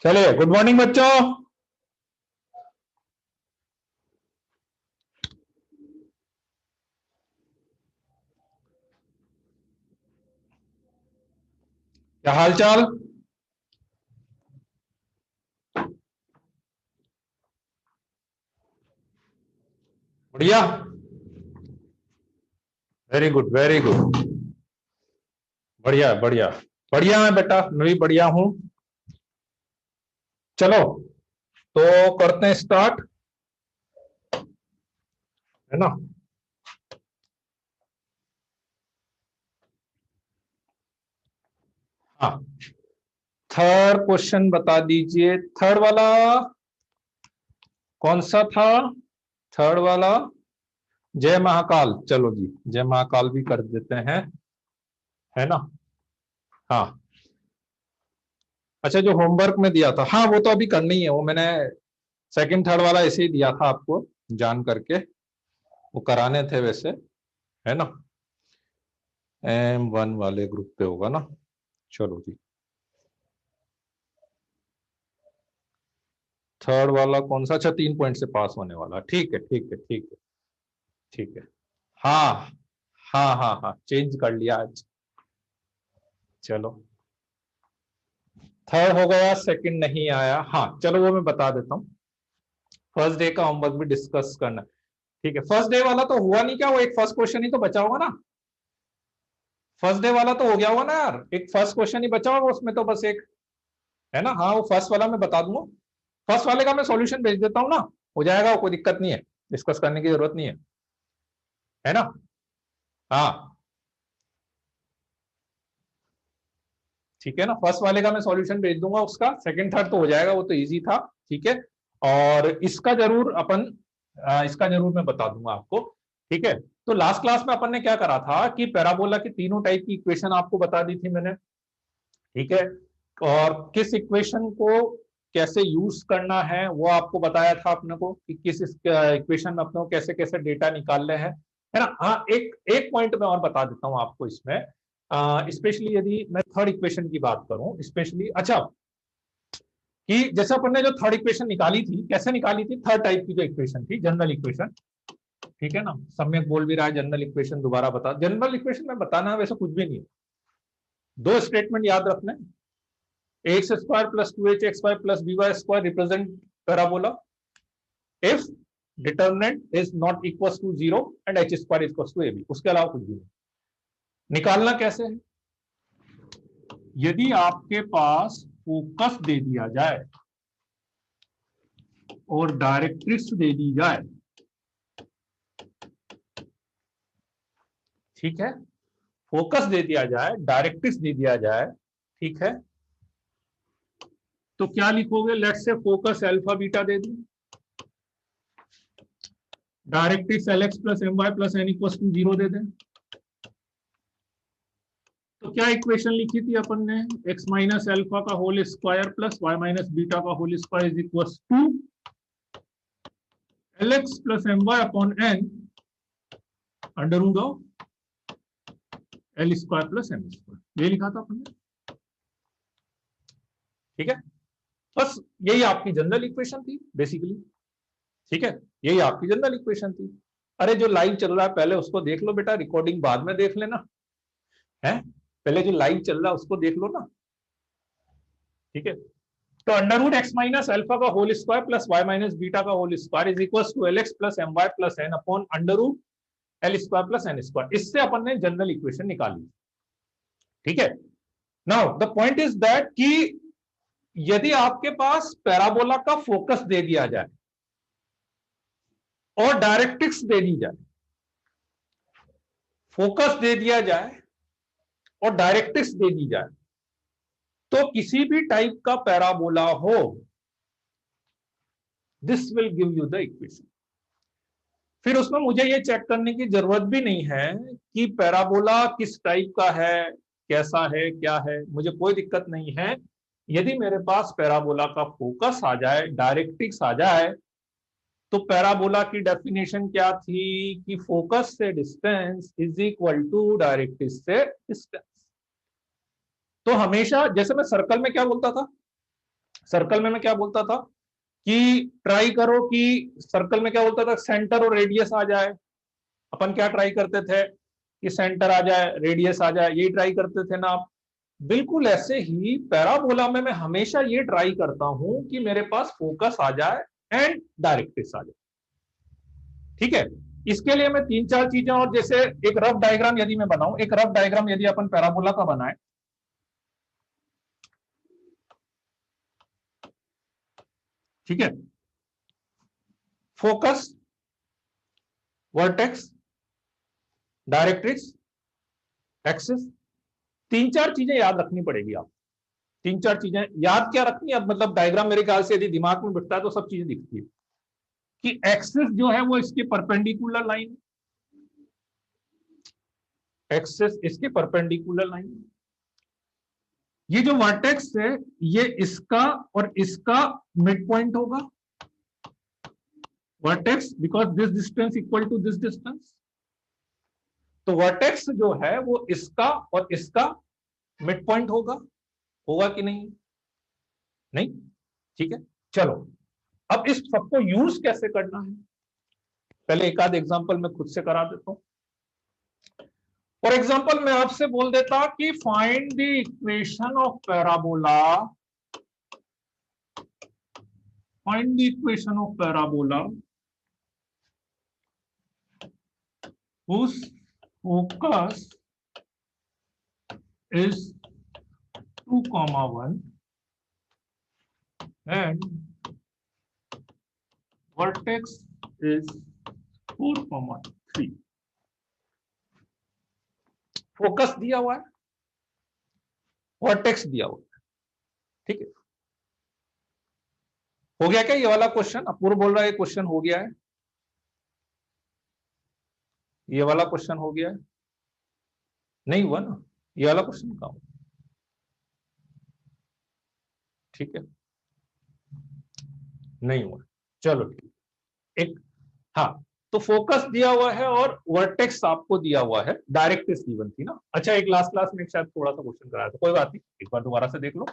चलिए, good morning बच्चों। क्या हाल चाल? बढ़िया। Very good, very good. बढ़िया बढ़िया। बढ़िया है बेटा, मैं भी बढ़िया हूं। चलो, तो करते हैं स्टार्ट, है ना। हाँ, थर्ड क्वेश्चन बता दीजिए। थर्ड वाला कौन सा था? थर्ड वाला जय महाकाल। चलो जी, जय महाकाल भी कर देते हैं, है ना। हाँ, अच्छा, जो होमवर्क में दिया था, हाँ वो तो अभी करनी है। वो मैंने सेकंड थर्ड वाला ऐसे ही दिया था आपको, जान करके वो कराने थे वैसे, है ना। M1 वाले ग्रुप पे होगा ना। चलो जी, थर्ड वाला कौन सा? अच्छा, 3 पॉइंट से पास होने वाला। ठीक है, ठीक है, ठीक है, ठीक है। हाँ हाँ हाँ हाँ, चेंज कर लिया आज। चलो, थर्ड हो गया, सेकंड नहीं आया। हाँ चलो, वो मैं बता देता हूँ। फर्स्ट डे का होमवर्क भी डिस्कस करना। ठीक है, फर्स्ट डे वाला तो हुआ नहीं क्या? वो एक फर्स्ट क्वेश्चन ही तो बचा होगा ना। फर्स्ट डे वाला तो हो गया होगा ना यार, एक फर्स्ट क्वेश्चन ही बचा होगा उसमें तो, बस एक, है ना। हाँ, वो फर्स्ट वाला मैं बता दूंगा। फर्स्ट वाले का मैं सॉल्यूशन भेज देता हूँ ना, हो जाएगा, कोई दिक्कत नहीं है, डिस्कस करने की जरूरत नहीं है ना। हाँ, ठीक है ना। फर्स्ट वाले का मैं सॉल्यूशन भेज दूंगा, उसका सेकंड थर्ड तो हो जाएगा, वो तो इजी था। ठीक है, और इसका जरूर अपन, इसका जरूर मैं बता दूंगा आपको। ठीक है, तो लास्ट क्लास में अपन ने क्या करा था कि पैराबोला की तीनों टाइप की इक्वेशन आपको बता दी थी मैंने। ठीक है, और किस इक्वेशन को कैसे यूज करना है वो आपको बताया था अपने को, कि किस इक्वेशन में अपने को कैसे कैसे डेटा निकालने हैं, है ना। हाँ, एक एक पॉइंट में और बता देता हूँ आपको इसमें, स्पेशली यदि मैं थर्ड इक्वेशन की बात करूं स्पेशली। अच्छा, कि जैसे अपन ने जो थर्ड इक्वेशन निकाली थी, कैसे निकाली थी? थर्ड टाइप की जो इक्वेशन थी, जनरल इक्वेशन। ठीक है ना, सम्यक बोल भी रहा है जनरल इक्वेशन, दोबारा बता। जनरल इक्वेशन में बताना वैसे कुछ भी नहीं है, दो स्टेटमेंट याद रखना। X square plus 2hx plus by square represent parabola if determinant is not equal to zero and H square equal to ab। उसके अलावा कुछ भी नहीं। निकालना कैसे है? यदि आपके पास फोकस दे दिया जाए और डायरेक्ट्रिक्स दे दी जाए, ठीक है, फोकस दे दिया जाए, डायरेक्ट्रिक्स दे दिया जाए, ठीक है, तो क्या लिखोगे? Let say focus alpha beta दे दी, directrix L X plus M Y plus N equal to zero दे दें। तो क्या इक्वेशन लिखी थी अपन ने? एक्स माइनस एल्फा का whole square plus Y minus beta का whole square is equal to L X plus M Y upon N under root of L square plus M square. ये लिखा था अपन ने। ठीक है, बस यही आपकी जनरल इक्वेशन थी बेसिकली। ठीक है, यही आपकी जनरल इक्वेशन थी। अरे, जो लाइव चल रहा है पहले उसको देख लो बेटा, रिकॉर्डिंग बाद में देख लेना, है। पहले जो लाइव चल रहा है उसको देख लो ना। ठीक है, तो under root X minus alpha का whole square plus Y minus beta का whole square is equal to L X plus M Y plus N upon under root L square plus N square. इससे अपन ने general equation निकाली। ठीक है, now the point is that कि यदि आपके पास पैराबोला का फोकस दे दिया जाए और डायरेक्ट्रिक्स दे दी जाए, फोकस दे दिया जाए और डायरेक्ट्रिक्स दे दी जाए, तो किसी भी टाइप का पैराबोला हो, this will give you the equation. फिर उसमें मुझे ये चेक करने की जरूरत भी नहीं है कि पैराबोला किस टाइप का है, कैसा है, क्या है, मुझे कोई दिक्कत नहीं है। यदि मेरे पास पैराबोला का फोकस आ जाए, डायरेक्ट्रिक्स आ जाए, तो पैराबोला की डेफिनेशन क्या थी कि फोकस से distance is equal to directrix से डिस्टेंस। तो हमेशा जैसे मैं सर्कल में क्या बोलता था, सर्कल में मैं क्या बोलता था कि ट्राई करो कि सर्कल में क्या बोलता था, सेंटर और रेडियस आ जाए। अपन क्या ट्राई करते थे कि सेंटर आ जाए, रेडियस आ जाए, यही ट्राई करते थे ना आप। बिल्कुल ऐसे ही पैराबोला में मैं हमेशा ये ट्राई करता हूं कि मेरे पास फोकस आ जाए एंड डायरेक्ट्रिक्स आ जाए। ठीक है, इसके लिए मैं तीन चार चीजें, और जैसे एक रफ डायग्राम यदि मैं बनाऊं, एक रफ डायग्राम यदि अपन पैराबोला का बनाए, ठीक है, फोकस, वर्टेक्स, डायरेक्ट्रिक्स, एक्सिस, तीन चार चीजें याद रखनी पड़ेगी आप। तीन चार चीजें याद क्या रखनी है, अब मतलब डायग्राम मेरे ख्याल से यदि दिमाग में बिठता है तो सब चीजें दिखती है कि एक्सिस जो है वो इसके परपेंडिकुलर लाइन, एक्सिस इसके परपेंडिकुलर लाइन, ये जो वर्टेक्स है ये इसका और इसका मिड पॉइंट होगा, vertex, because this distance equal to this distance. तो वर्टेक्स जो है वो इसका और इसका मिड पॉइंट होगा, होगा कि नहीं? नहीं, ठीक है। चलो अब इस सबको यूज कैसे करना है, पहले एक आध एग्जांपल मैं खुद से करा देता हूं। फॉर एग्जांपल मैं आपसे बोल देता कि find the equation of parabola, find the equation of parabola whose focus is 2,1 and vertex is 4,3। Focus दिया हुआ है, वर्टेक्स दिया हुआ है, ठीक है। हो गया क्या ये वाला क्वेश्चन? अपूर्व बोल रहा है क्वेश्चन हो गया है, ये वाला क्वेश्चन हो गया है, नहीं हुआ ना? ये वाला क्वेश्चन कहां हुआ? ठीक है, नहीं हुआ, चलो ठीक, एक, हाँ, तो फोकस दिया हुआ है और वर्टेक्स आपको दिया हुआ है, डायरेक्ट्रिक्स गिवन थी ना। अच्छा, एक लास्ट क्लास में शायद थोड़ा सा क्वेश्चन कराया था, कोई बात नहीं, एक बार दोबारा से देख लो।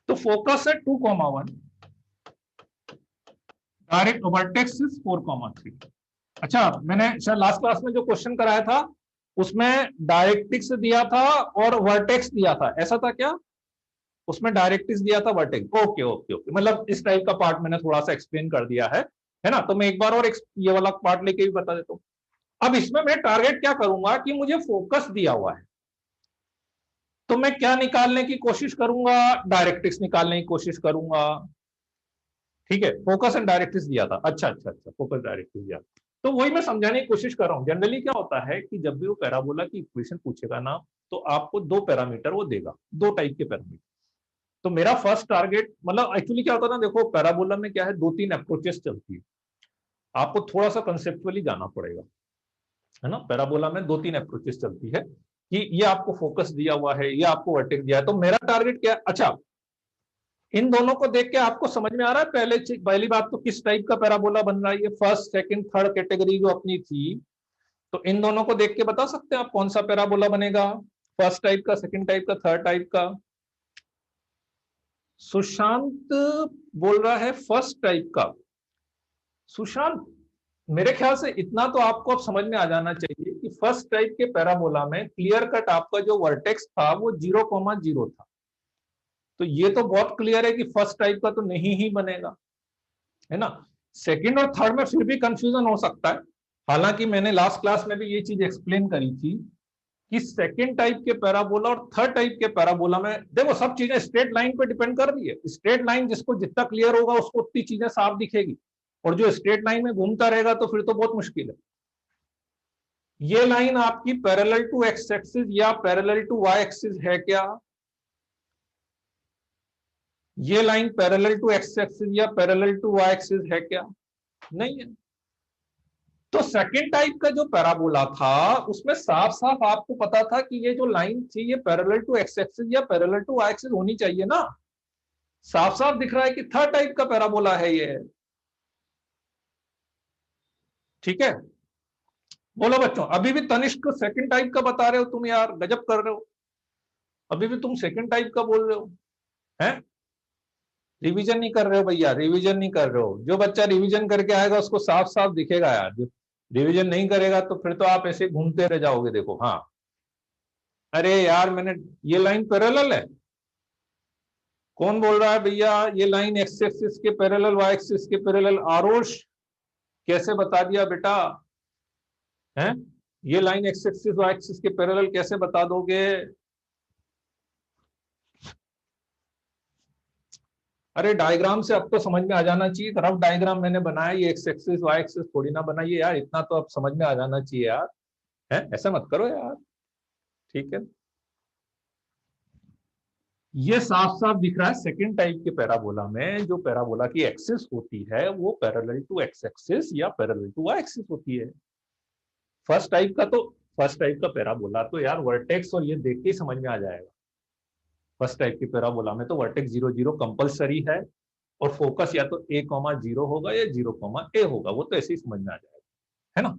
तो फोकस है 2,1, डायरेक्ट वर्टेक्स इज 4,3। अच्छा, मैंने शायद लास्ट क्लास में जो क्वेश्चन कराया था उसमें डायरेक्ट्रिक्स दिया था और वर्टेक्स दिया था, ऐसा था क्या? उसमें डायरेक्ट्रिक्स दिया था, वर्टेक्स, ओके ओके ओके, मतलब इस टाइप का पार्ट मैंने थोड़ा सा एक्सप्लेन कर दिया है ना? तो मैं एक बार और ये वाला पार्ट लेके भी बता देता हूँ। अब इसमें मैं टारगेट क्या करूंगा कि मुझे फोकस दिया हुआ है, तो मैं क्या निकालने की कोशिश करूंगा? डायरेक्ट्रिक्स निकालने की कोशिश करूंगा, ठीक है। फोकस एंड डायरेक्ट्रिक्स दिया था, अच्छा अच्छा अच्छा, फोकस डायरेक्ट्रिक्स दिया। तो वही मैं समझाने की कोशिश कर रहा हूं। जनरली क्या होता है कि जब भी वो पैराबोला की इक्वेशन पूछेगा ना, तो आपको दो पैरामीटर वो देगा, दो टाइप के पैरामीटर। तो मेरा फर्स्ट टारगेट, मतलब एक्चुअली क्या होता है ना, देखो पैराबोला में क्या है, दो तीन अप्रोचेस चलती है, आपको थोड़ा सा कंसेप्चुअली जाना पड़ेगा, है ना? पैराबोला में दो तीन अप्रोचेस चलती है कि ये आपको फोकस दिया हुआ है, ये आपको वर्टेक्स दिया है, तो मेरा टारगेट क्या है? अच्छा, इन दोनों को देख के आपको समझ में आ रहा है पहली बात तो किस टाइप का पैराबोला बन रहा है, ये फर्स्ट सेकंड थर्ड कैटेगरी जो अपनी थी। तो इन दोनों को देख के बता सकते हैं आप कौन सा पैराबोला बनेगा, फर्स्ट टाइप का, सेकंड टाइप का, थर्ड टाइप का? सुशांत बोल रहा है फर्स्ट टाइप का। सुशांत, मेरे ख्याल से इतना तो आपको अब समझ में आ जाना चाहिए कि फर्स्ट टाइप के पैराबोला में क्लियर कट आपका जो वर्टेक्स था वो 0,0 था। तो ये तो बहुत क्लियर है कि फर्स्ट टाइप का तो नहीं ही बनेगा, है ना? सेकंड और थर्ड में फिर भी कंफ्यूजन हो सकता है, हालांकि मैंने लास्ट क्लास में भी ये चीज एक्सप्लेन करी थी कि सेकंड टाइप के पैराबोला और थर्ड टाइप के पैराबोला में देखो सब चीजें स्ट्रेट लाइन पे डिपेंड कर रही है। स्ट्रेट लाइन जिसको जितना क्लियर होगा उसको उतनी चीजें साफ दिखेगी, और जो स्ट्रेट लाइन में घूमता रहेगा तो फिर तो बहुत मुश्किल है। ये लाइन आपकी पैरेलल टू एक्स एक्सिस या पैरेलल टू वाई एक्सिस है क्या? ये line parallel to x axis या पैरेलल टू वाई एक्सिस है क्या? नहीं है। तो सेकंड टाइप का जो पैराबोला था उसमें साफ साफ आपको पता था कि ये जो लाइन थी ये पैरेलल टू एक्स एक्सिस या पैरेलल टू वाई एक्सिस होनी चाहिए ना। साफ साफ दिख रहा है कि थर्ड टाइप का पैराबोला है ये। ठीक है, बोलो बच्चों, अभी भी तनिष्क को सेकंड टाइप का बता रहे हो तुम यार, गजब कर रहे हो, अभी भी तुम सेकंड टाइप का बोल रहे हो हैं। रिवीजन नहीं कर रहे हो भैया, रिवीजन नहीं कर रहे हो। जो बच्चा रिवीजन करके आएगा उसको साफ साफ दिखेगा यार, जो रिवीजन नहीं करेगा तो फिर तो आप ऐसे घूमते रह जाओगे। देखो, हाँ, अरे यार मैंने, ये लाइन पैरेलल है। कौन बोल रहा है भैया ये लाइन एक्स एक्सिस के पैरेलल, वाई एक्सिस के पैरेलल? आरुष, कैसे बता दिया बेटा? हैं, ये line X axis Y axis के पैरेलल कैसे बता दोगे? अरे डायग्राम से अब तो समझ में आ जाना चाहिए, रफ डायग्राम मैंने बनाया, ये एक्स एक्सिस वाई एक्सिस थोड़ी ना बनाइए यार, इतना तो अब समझ में आ जाना चाहिए यार। है, ऐसा मत करो यार। ठीक है, ये साफ साफ दिख रहा है सेकंड टाइप के पैराबोला में, जो पैराबोला की एक्सिस होती है वो पैरेलल टू एक्स एक्सिस या पैरेलल टू वाई एक्सिस होती है। फर्स्ट टाइप का तो, फर्स्ट टाइप का पैराबोला तो यार वर्टेक्स और ये देख के ही समझ में आ जाएगा। फर्स्ट टाइप के पैराबोला में तो वर्टेक्स 0 0 कंपलसरी है, और फोकस या तो a, 0 होगा या 0, a होगा, वो तो ऐसे ही समझ में आ जाएगा, है ना।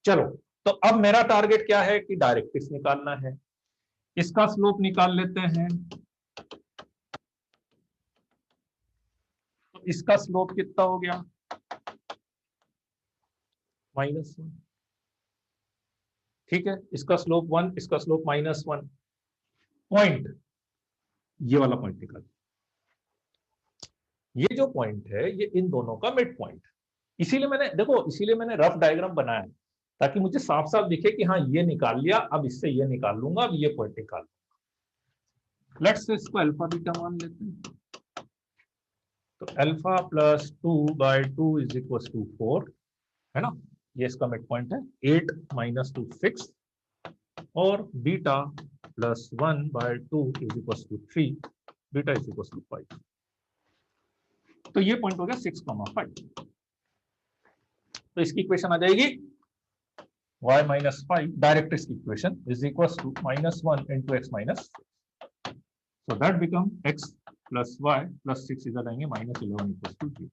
चलो, तो अब मेरा टारगेट क्या है कि डायरेक्ट्रिक्स निकालना है। इसका स्लोप निकाल लेते हैं। तो इसका स्लोप कितना हो गया? -1। ठीक है, इसका स्लोप 1, इसका स्लोप -1। पॉइंट, ये वाला पॉइंट निकाल। ये जो पॉइंट है ये इन दोनों का मिड पॉइंट। इसीलिए मैंने, देखो, इसीलिए मैंने रफ डायग्राम बनाया है, ताकि मुझे साफ साफ दिखे कि हाँ ये निकाल लिया, अब इससे ये निकाल लूंगा, अब ये पॉइंट निकाल लूंगा। लेट्स से इसको अल्फा बीटा मान लेते हैं। तो alpha plus 2/2 is equal to 4, है ना, ये इसका मिड पॉइंट है। 8 - 2 6, और beta plus 1/2 is equal to 3, beta is equal to 5। तो ये पॉइंट हो गया 6,5। तो इसकी इक्वेशन आ जाएगी y - 5, डायरेक्ट्रिक्स की equation, is equal to -1 into x - 6। So that become x plus y plus 6 इधर आएंगे -11 इक्वल टू 0।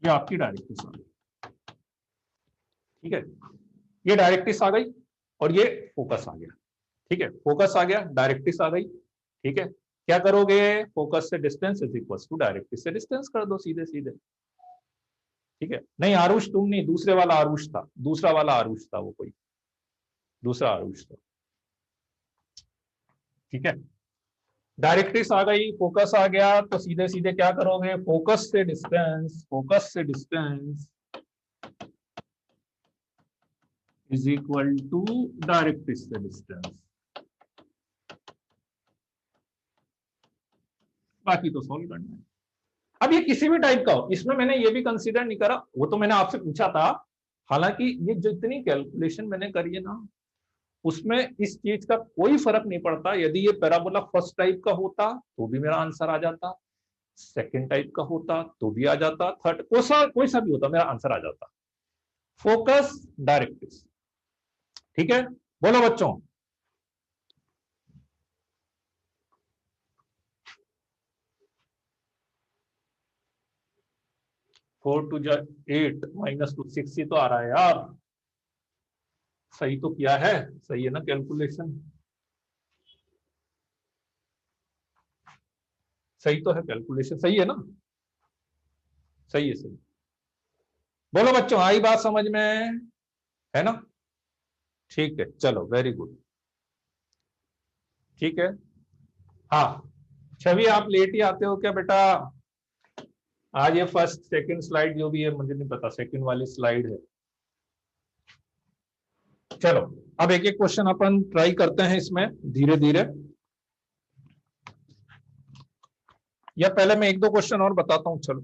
ये आपकी डायरेक्ट्रिक्स आ गई। ठीक है, ये डायरेक्ट्रिक्स आ गई और ये फोकस आ गया। ठीक है, फोकस आ गया, डायरेक्ट्रिक्स आ गई। ठीक है, क्या करोगे? फोकस से distance is equal to directrix से डिस्टेंस कर दो सीधे सीधे। ठीक है, नहीं आरुष तुम नहीं, दूसरे वाला आरुष था, दूसरा वाला आरुष था, वो कोई दूसरा आरुष था। ठीक है, डायरेक्ट्रिक्स आ गई, फोकस आ गया, तो सीधे सीधे क्या करोगे? फोकस से डिस्टेंस, फोकस से distance is equal to directrix से डिस्टेंस। बाकी तो सॉल्व करना है। अब ये किसी भी टाइप का हो, इसमें मैंने ये भी कंसीडर नहीं करा, वो तो मैंने आपसे पूछा था। हालांकि ये जितनी कैलकुलेशन मैंने करी है ना, उसमें इस चीज का कोई फर्क नहीं पड़ता। यदि ये पैराबोला फर्स्ट टाइप का होता तो भी मेरा आंसर आ जाता, सेकंड टाइप का होता तो भी आ जाता, थर्ड कोई सा भी होता मेरा आंसर आ जाता। Focus, directrix. ठीक है, बोलो बच्चों। 4 2 8 -2 6 ही तो आ रहा है यार। सही तो किया है, सही है ना कैलकुलेशन? सही तो है कैलकुलेशन, सही है ना? सही है, सही। बोलो बच्चों, आई बात समझ में? है ना? ठीक है, चलो, वेरी गुड। ठीक है, हाँ, छवि आप लेट ही आते हो क्या बेटा? आज ये फर्स्ट सेकंड स्लाइड जो भी है मुझे नहीं पता, सेकंड वाली स्लाइड है। चलो, अब एक एक क्वेश्चन अपन ट्राई करते हैं इसमें धीरे धीरे, या पहले मैं एक दो क्वेश्चन और बताता हूं। चलो,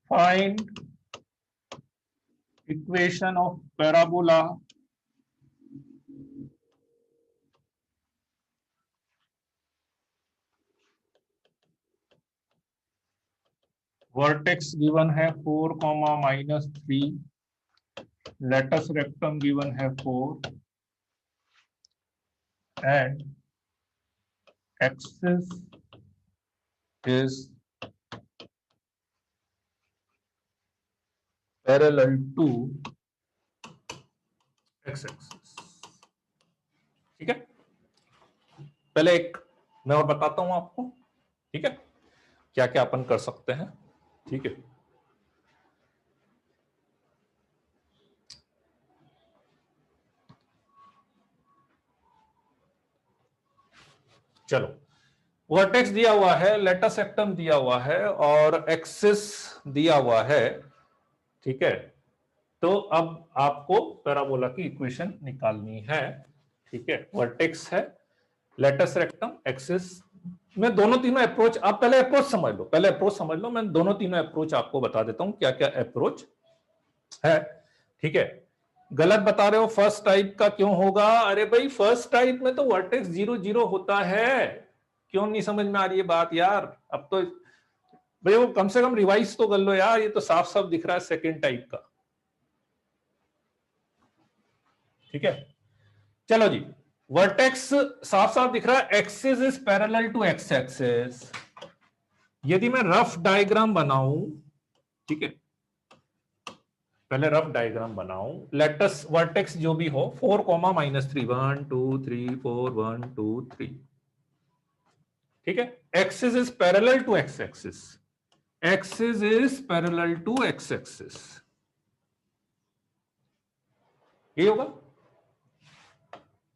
find equation of parabola vertex given है 4, -3, लेटस रेक्टम गिवन है 4, and axis is parallel to x axis. ठीक है, पहले एक मैं और बताता हूं आपको, ठीक है, क्या क्या अपन कर सकते हैं। ठीक है, चलो, वर्टेक्स दिया हुआ है, लेटस एक्टम दिया हुआ है और एक्सिस दिया हुआ है। ठीक है, तो अब आपको पैराबोला की इक्वेशन निकालनी है। ठीक है, वर्टेक्स है, लेटस रेक्टम, एक्सिस में दोनों तीनों अप्रोच, आप पहले अप्रोच समझ लो, पहले अप्रोच समझ लो, मैं दोनों तीनों अप्रोच आपको बता देता हूं क्या क्या अप्रोच है। ठीक है, गलत बता रहे हो फर्स्ट टाइप का क्यों होगा? अरे भाई फर्स्ट टाइप में तो वर्टेक्स 0 0 होता है। क्यों नहीं समझ में आ रही है बात यार? अब तो भाई वो कम से कम रिवाइज तो कर लो यार, ये तो साफ साफ दिख रहा है सेकेंड टाइप का। ठीक है, चलो जी, वर्टेक्स साफ साफ दिख रहा है, axis is parallel to x axis. यदि मैं रफ डायग्राम बनाऊं, ठीक है, पहले रफ डायग्राम बनाऊं, लेटस वर्टेक्स जो भी हो 4 कोमा -3 1 2 3 4 1 2 3। ठीक है, axis is parallel to x axis, axis is parallel to x axis, ये होगा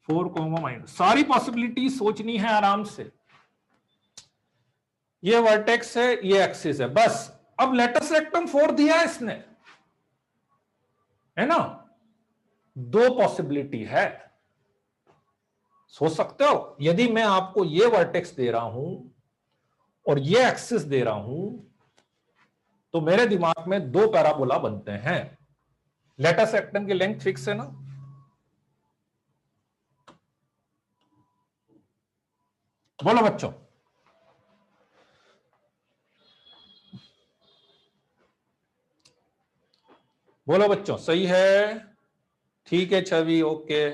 4 कोमा माइनस। सारी पॉसिबिलिटी सोचनी है आराम से। ये वर्टेक्स है, ये एक्सिस है, बस। अब लेटस रेक्टम 4 दिया है इसने, है ना? दो पॉसिबिलिटी है, सोच सकते हो। यदि मैं आपको ये वर्टेक्स दे रहा हूं और ये एक्सिस दे रहा हूं, तो मेरे दिमाग में दो पैराबोला बनते हैं। लेटस रेक्टम की लेंथ फिक्स है ना? बोलो बच्चों, बोलो बच्चों, सही है? ठीक है, छवि ओके,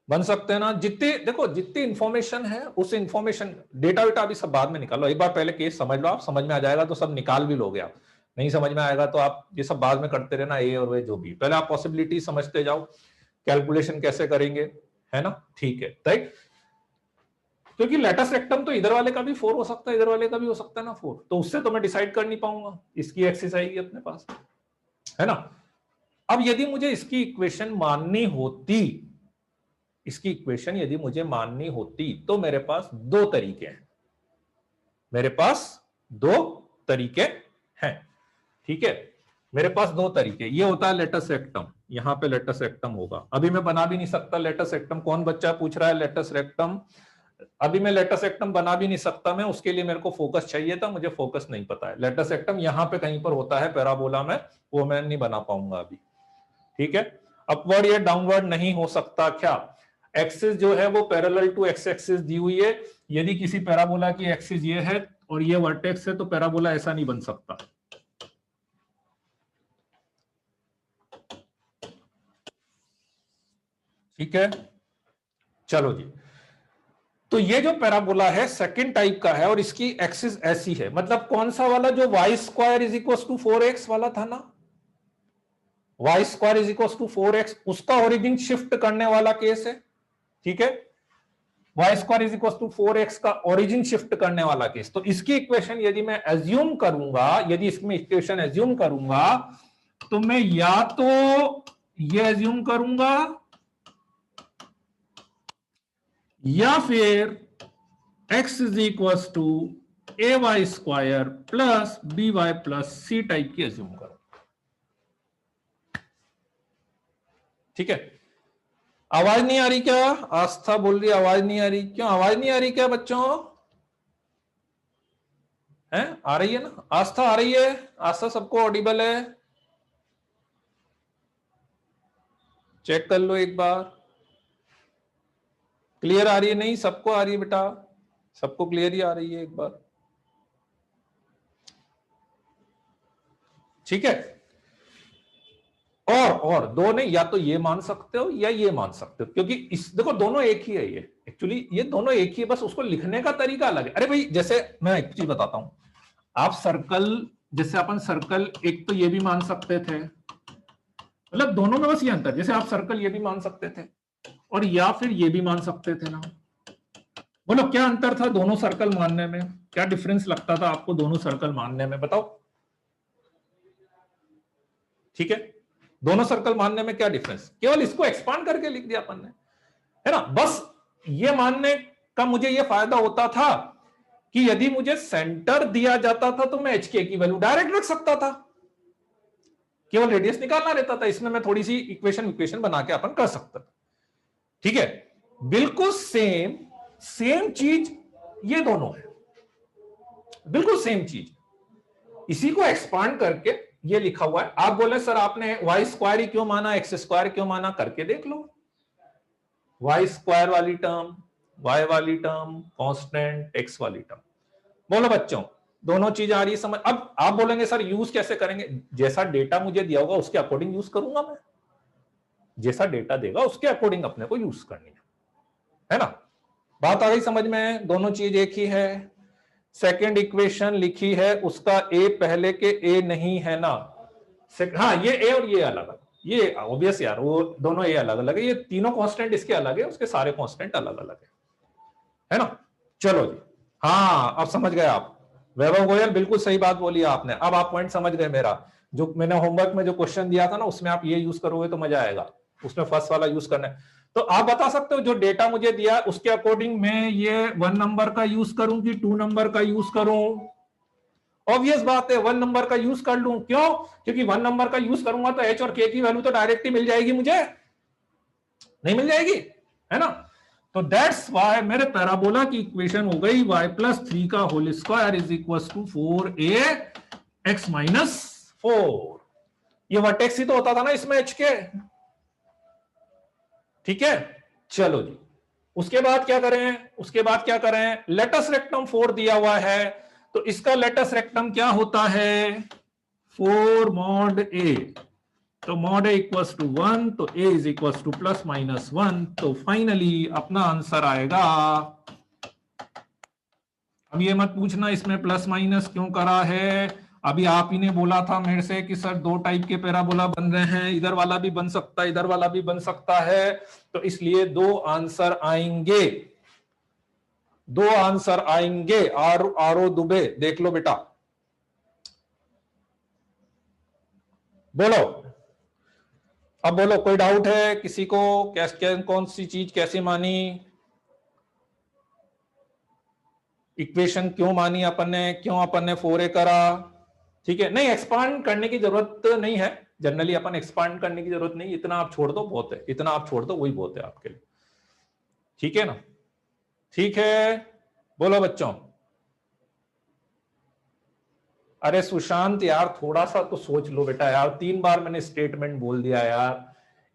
बन सकते हैं ना? जितनी देखो, जितनी इंफॉर्मेशन है उस इंफॉर्मेशन, डेटा वेटा अभी सब बाद में निकालो, एक बार पहले केस समझ लो, आप समझ में आ जाएगा तो सब निकाल भी लोगे आप। नहीं समझ में आएगा तो आप ये सब बाद में करते रहना, ए और वे जो भी। पहले आप पॉसिबिलिटी समझते जाओ, कैलकुलेशन कैसे करेंगे, है ना? ठीक है, राइट। क्योंकि लेटस रेक्टम तो इधर वाले का भी 4 हो सकता है, इधर वाले का भी हो सकता है ना 4, तो उससे तो मैं डिसाइड कर नहीं पाऊंगा, इसकी एक्सिस आएगी अपने पास, है ना? अब यदि मुझे इसकी इक्वेशन माननी होती, इसकी इक्वेशन यदि मुझे माननी होती, तो मेरे पास दो तरीके हैं, मेरे पास दो तरीके हैं। ठीक है, मेरे पास दो तरीके, ये होता है लेटस रेक्टम, यहां पे लेटस रेक्टम होगा। अभी मैं बना भी नहीं सकता लेटस रेक्टम, कौन बच्चा पूछ रहा है लेटस रेक्टम? अभी मैं लेटस रेक्टम बना भी नहीं सकता, मैं उसके लिए मेरे को फोकस चाहिए था, मुझे फोकस नहीं पता है। लेटस रेक्टम यहां पे कहीं पर होता है पैराबोला में, वो मैं नहीं बना पाऊंगा अभी। ठीक है, अपवर्ड या डाउनवर्ड नहीं हो सकता क्या? एक्सिस जो है वो पैरेलल टू एक्स एक्सिस दी हुई है, यदि किसी पैराबोला की एक्सिस ये है और ये वर्टेक्स है, तो पैराबोला ऐसा नहीं बन सकता। ठीक है, चलो जी, तो ये जो पैराबोला है सेकंड टाइप का है और इसकी एक्सिस ऐसी है, मतलब कौन सा वाला, जो Y square is equal to 4x वाला था ना, Y square is equal to 4x, उसका ओरिजिन शिफ्ट करने वाला केस है। ठीक है, Y square is equal to 4x का ओरिजिन शिफ्ट करने वाला केस। तो इसकी इक्वेशन यदि मैं एज्यूम करूंगा, यदि इसमें इक्वेशन एज्यूम करूंगा, तो मैं या तो ये एज्यूम करूंगा या फिर x is equal to A Y square plus B Y plus C type की एज्यूम करो। ठीक है, आवाज नहीं आ रही क्या? आस्था बोल रही आवाज नहीं आ रही, क्यों आवाज नहीं आ रही क्या बच्चों? है आ रही है ना? आस्था आ रही है? आस्था सबको ऑडिबल है? चेक कर लो एक बार, क्लियर आ रही है? नहीं सबको आ रही है बेटा, सबको क्लियर ही आ रही है एक बार। ठीक है, और दो नहीं, या तो ये मान सकते हो या ये मान सकते हो, क्योंकि इस देखो दोनों एक ही है, ये एक्चुअली ये दोनों एक ही है, बस उसको लिखने का तरीका अलग है। अरे भाई जैसे मैं एक चीज बताता हूं, आप सर्कल, जैसे अपन सर्कल एक तो ये भी मान सकते थे, मतलब दोनों में बस ये अंतर, जैसे आप सर्कल ये भी मान सकते थे और या फिर ये भी मान सकते थे ना। बोलो क्या अंतर था दोनों सर्कल मानने में, क्या डिफरेंस लगता था आपको दोनों सर्कल मानने में, बताओ। ठीक है, दोनों सर्कल मानने में क्या डिफरेंस, केवल इसको एक्सपांड करके लिख दिया अपन ने, है ना। बस ये मानने का मुझे ये फायदा होता था कि यदि मुझे सेंटर दिया जाता था तो मैं एच के की वैल्यू डायरेक्ट रख सकता था, केवल रेडियस निकालना रहता था, इसमें मैं थोड़ी सी इक्वेशन बना के अपन कर सकता था। ठीक है, बिल्कुल सेम सेम चीज ये दोनों है, बिल्कुल सेम चीज, इसी को एक्सपांड करके ये लिखा हुआ है। आप बोले सर आपने वाई स्क्वायर ही क्यों माना, एक्स स्क्वायर क्यों माना, करके देख लो। वाई स्क्वायर वाली टर्म, वाई वाली टर्म कांस्टेंट, एक्स वाली टर्म, बोलो बच्चों दोनों चीज आ रही है समझ। अब आप बोलेंगे सर यूज कैसे करेंगे, जैसा डेटा मुझे दिया होगा उसके अकॉर्डिंग यूज करूंगा मैं, जैसा डेटा देगा उसके अकॉर्डिंग अपने को यूज करनी है ना। बात आ गई समझ में, दोनों चीज एक ही है। सेकेंड इक्वेशन लिखी है, उसका ए पहले के ए नहीं है ना, हाँ ये ए और ये अलग अलग, ये ऑब्वियस यार, वो दोनों ए अलग अलग है, ये तीनों कांस्टेंट इसके अलग है, उसके सारे कांस्टेंट अलग अलग है ना। चलो जी, हाँ अब समझ गए आप, वैभव गोयल बिल्कुल सही बात बोली आपने, अब आप पॉइंट समझ गए मेरा, जो मैंने होमवर्क में जो क्वेश्चन दिया था ना उसमें आप ये यूज करोगे तो मजा आएगा, उसमें फर्स्ट वाला यूज करना है। तो आप बता सकते हो जो डेटा मुझे दिया उसके अकॉर्डिंग मैं ये 1 नंबर का यूज करूं कि 2 नंबर का यूज करूं। ऑब्वियस बात है 1 नंबर का यूज कर लूं, क्यों, क्योंकि 1 नंबर का यूज करूंगा तो एच और के की वैल्यू तो डायरेक्ट ही मिल जाएगी मुझे, नहीं मिल जाएगी, है ना। तो दैट्स वाई मेरे पैराबोला की इक्वेशन हो गई y प्लस 3 का whole square is equal to 4a x minus 4, ये वर्टेक्स ही तो होता था ना इसमें h के। ठीक है, चलो जी, उसके बाद क्या करें, उसके बाद क्या करें, लेटस रेक्टम 4 दिया हुआ है, तो इसका लेटस रेक्टम क्या होता है 4 मॉड a, तो मॉड ए इक्वल्स टू 1, तो A is equals to plus minus 1, तो फाइनली अपना आंसर आएगा। अब ये मत पूछना इसमें प्लस माइनस क्यों करा है, अभी आप ही ने बोला था मेरे से कि सर दो टाइप के पैराबोला बन रहे हैं, इधर वाला भी बन सकता है इधर वाला भी बन सकता है, तो इसलिए दो आंसर आएंगे, दो आंसर आएंगे। आरो दुबे देख लो बेटा, बोलो अब बोलो, कोई डाउट है किसी को, कौन सी चीज कैसे मानी, इक्वेशन क्यों मानी अपन ने, क्यों अपन ने 4a करा। ठीक है, नहीं एक्सपांड करने की जरूरत नहीं है, जनरली अपन एक्सपांड करने की जरूरत नहीं, इतना आप छोड़ दो बहुत है, इतना आप छोड़ दो वही बहुत है आपके लिए, ठीक है ना। ठीक है, बोलो बच्चों। अरे सुशांत यार थोड़ा सा तो सोच लो बेटा यार, 3 बार मैंने स्टेटमेंट बोल दिया यार,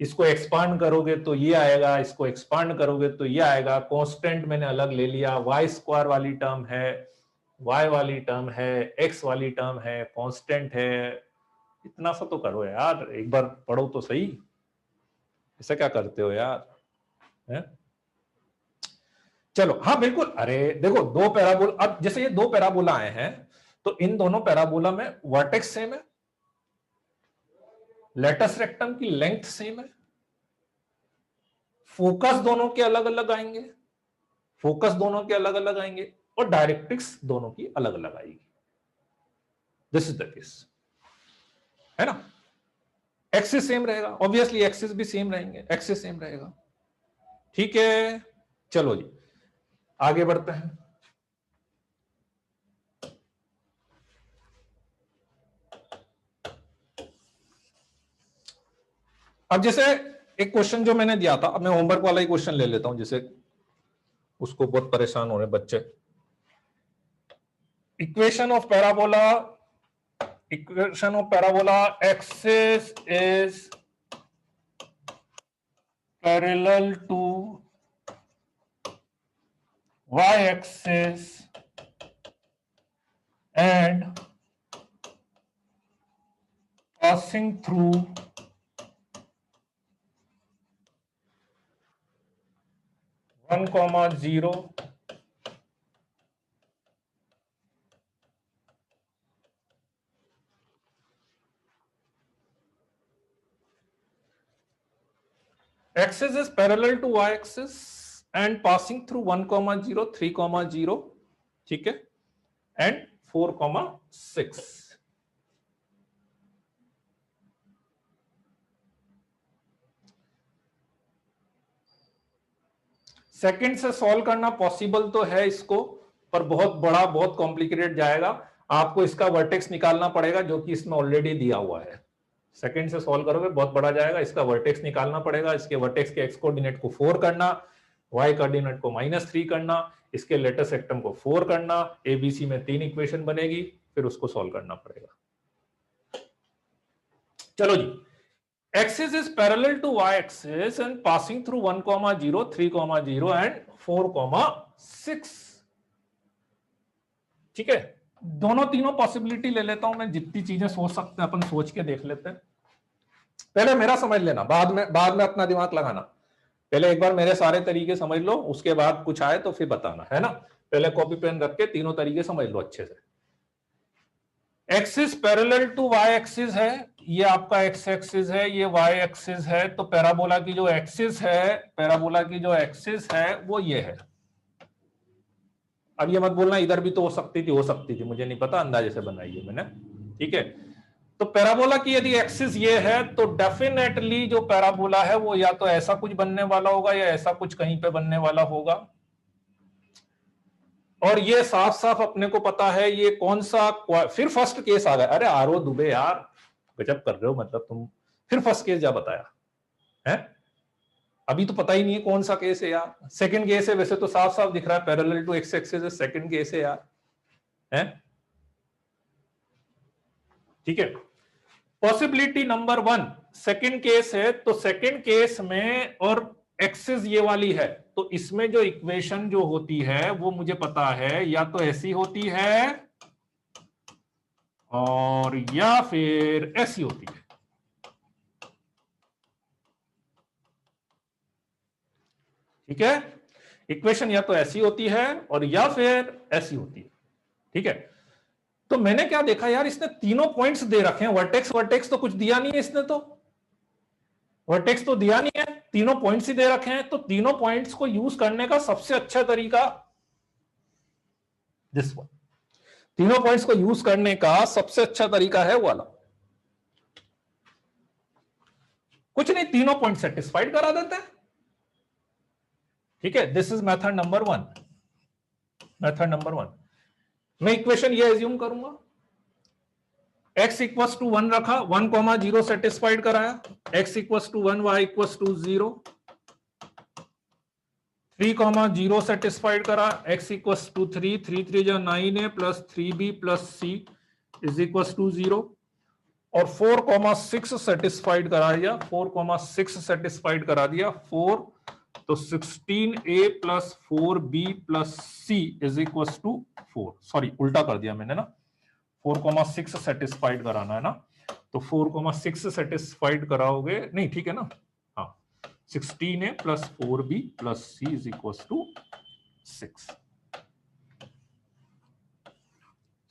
इसको एक्सपांड करोगे तो ये आएगा, इसको एक्सपांड करोगे तो ये आएगा, कांस्टेंट मैंने अलग ले लिया, वाई स्क्वायर वाली टर्म है, वाई वाली टर्म है, एक्स वाली टर्म है, कांस्टेंट है, इतना सा तो करो यार, एक बार पढ़ो तो सही, ऐसा क्या करते हो यार, है? चलो हाँ बिल्कुल, अरे देखो दो पैराबोला, अब जैसे ये दो पैराबोला आए हैं तो इन दोनों पैराबोला में वर्टेक्स सेम है, लेटस रेक्टम की लेंथ सेम है, फोकस दोनों के अलग अलग आएंगे, फोकस दोनों के अलग अलग आएंगे, और डायरेक्ट्रिक्स दोनों की अलग अलग आएगी, दिस इज द केस, है ना। एक्सिस सेम रहेगा, ऑब्वियसली एक्सिस भी सेम रहेंगे, एक्सिस सेम रहेगा। ठीक है, चलो जी आगे बढ़ते हैं। अब जैसे एक क्वेश्चन जो मैंने दिया था, अब मैं होमवर्क वाला ही क्वेश्चन ले लेता हूं, जैसे उसको बहुत परेशान हो रहे बच्चे। Equation of parabola, equation of parabola axis is parallel to y axis and passing through 1,0 axis is parallel to y axis and passing through 1,0, 3,0, ठीक है, and 4,6. सेकंड से सॉल्व करना पॉसिबल तो है इसको, पर बहुत बड़ा, बहुत कॉम्प्लिकेटेड जाएगा। आपको इसका वर्टेक्स निकालना पड़ेगा जो कि इसमें ऑलरेडी दिया हुआ है। सेकंड से सॉल्व करोगे बहुत बड़ा जाएगा, इसका वर्टेक्स निकालना पड़ेगा। इसके वर्टेक्स के एक्स कोऑर्डिनेट को 4 करना, वाई कोऑर्डिनेट को -3 करना, इसके लेटेस्ट सेक्टम को 4 करना, एबीसी में 3 इक्वेशन बनेगी, फिर उसको सॉल्व करना पड़ेगा। चलो जी, axis is parallel to y axis and passing through 1,0, 3,0 and 4,6. ठीक है, दोनों तीनों पॉसिबिलिटी ले लेता हूं मैं, जितनी चीजें सोच सकते हैं अपन सोच के देख लेते हैं। पहले मेरा समझ लेना, बाद में अपना दिमाग लगाना। पहले एक बार मेरे सारे तरीके समझ लो, उसके बाद कुछ आए तो फिर बताना, है ना। पहले कॉपी पेन रख के तीनों तरीके समझ लो अच्छे से। Axis parallel to Y axis है, ये आपका एक्स एक्सिस है, ये वाई एक्सिस है, तो पैराबोला की जो एक्सिस है, पैराबोला की जो एक्सिस है वो ये है। अब ये मत बोलना इधर भी तो हो सकती थी, मुझे नहीं पता, अंदाजे से बनाई है मैंने, ठीक है। तो पैराबोला की यदि एक्सिस ये है तो डेफिनेटली जो पैराबोला है वो या तो ऐसा कुछ बनने वाला होगा या ऐसा कुछ कहीं पे बनने वाला होगा। और ये साफ साफ अपने को पता है ये कौन सा, फिर फर्स्ट केस आ गया। अरे आरो दुबे यार, गजब कर रहे हो, मतलब तुम फिर फर्स्ट केस जा बताया है, अभी तो पता ही नहीं है कौन सा केस है यार। सेकंड केस है, वैसे तो साफ साफ दिख रहा है parallel to x axis, second case है यार, है, ठीक है। पॉसिबिलिटी नंबर 1 सेकंड केस है, तो सेकंड केस में और एक्सिस ये वाली है, तो इसमें जो इक्वेशन जो होती है वो मुझे पता है, या तो ऐसी होती है और या फिर ऐसी होती है। ठीक है, इक्वेशन या तो ऐसी होती है और या फिर ऐसी होती है, ठीक है। तो मैंने क्या देखा यार, इसने तीनों पॉइंट्स दे रखे हैं, वर्टेक्स तो कुछ दिया नहीं है इसने, तो वर्टेक्स तो दिया नहीं है, तीनों पॉइंट्स ही दे रखे हैं। तो तीनों पॉइंट्स को यूज करने का सबसे अच्छा तरीका दिस वन, तीनों पॉइंट्स को यूज करने का सबसे अच्छा तरीका है वाला, कुछ नहीं, तीनों पॉइंट सेटिस्फाइड करा देते हैं, ठीक है। This is method number 1। Method number 1, मैं इक्वेशन ये एज्यूम करूंगा, x इक्वल्स टू 1 रखा, 1,0 सेटिस्फाइड कराया, x equals to 1, y equals to 0, 3,0 satisfied करा, x इक्वल्स टू 3, 3 3 जो 9 है, plus 3b plus c is equals to 0, और 4,6 सेटिस्फाइड करा दिया, 4,6 सेटिस्फाइड करा दिया, 4 तो 16a plus 4b plus c is equals to 4, sorry उल्टा कर दिया मैंने ना, 4,6 सेटिस्फाइड कराना है ना, तो 4,6 सेटिस्फाइड कराओगे, नहीं ठीक है ना, हाँ, 16a plus 4b plus c is equals to 6।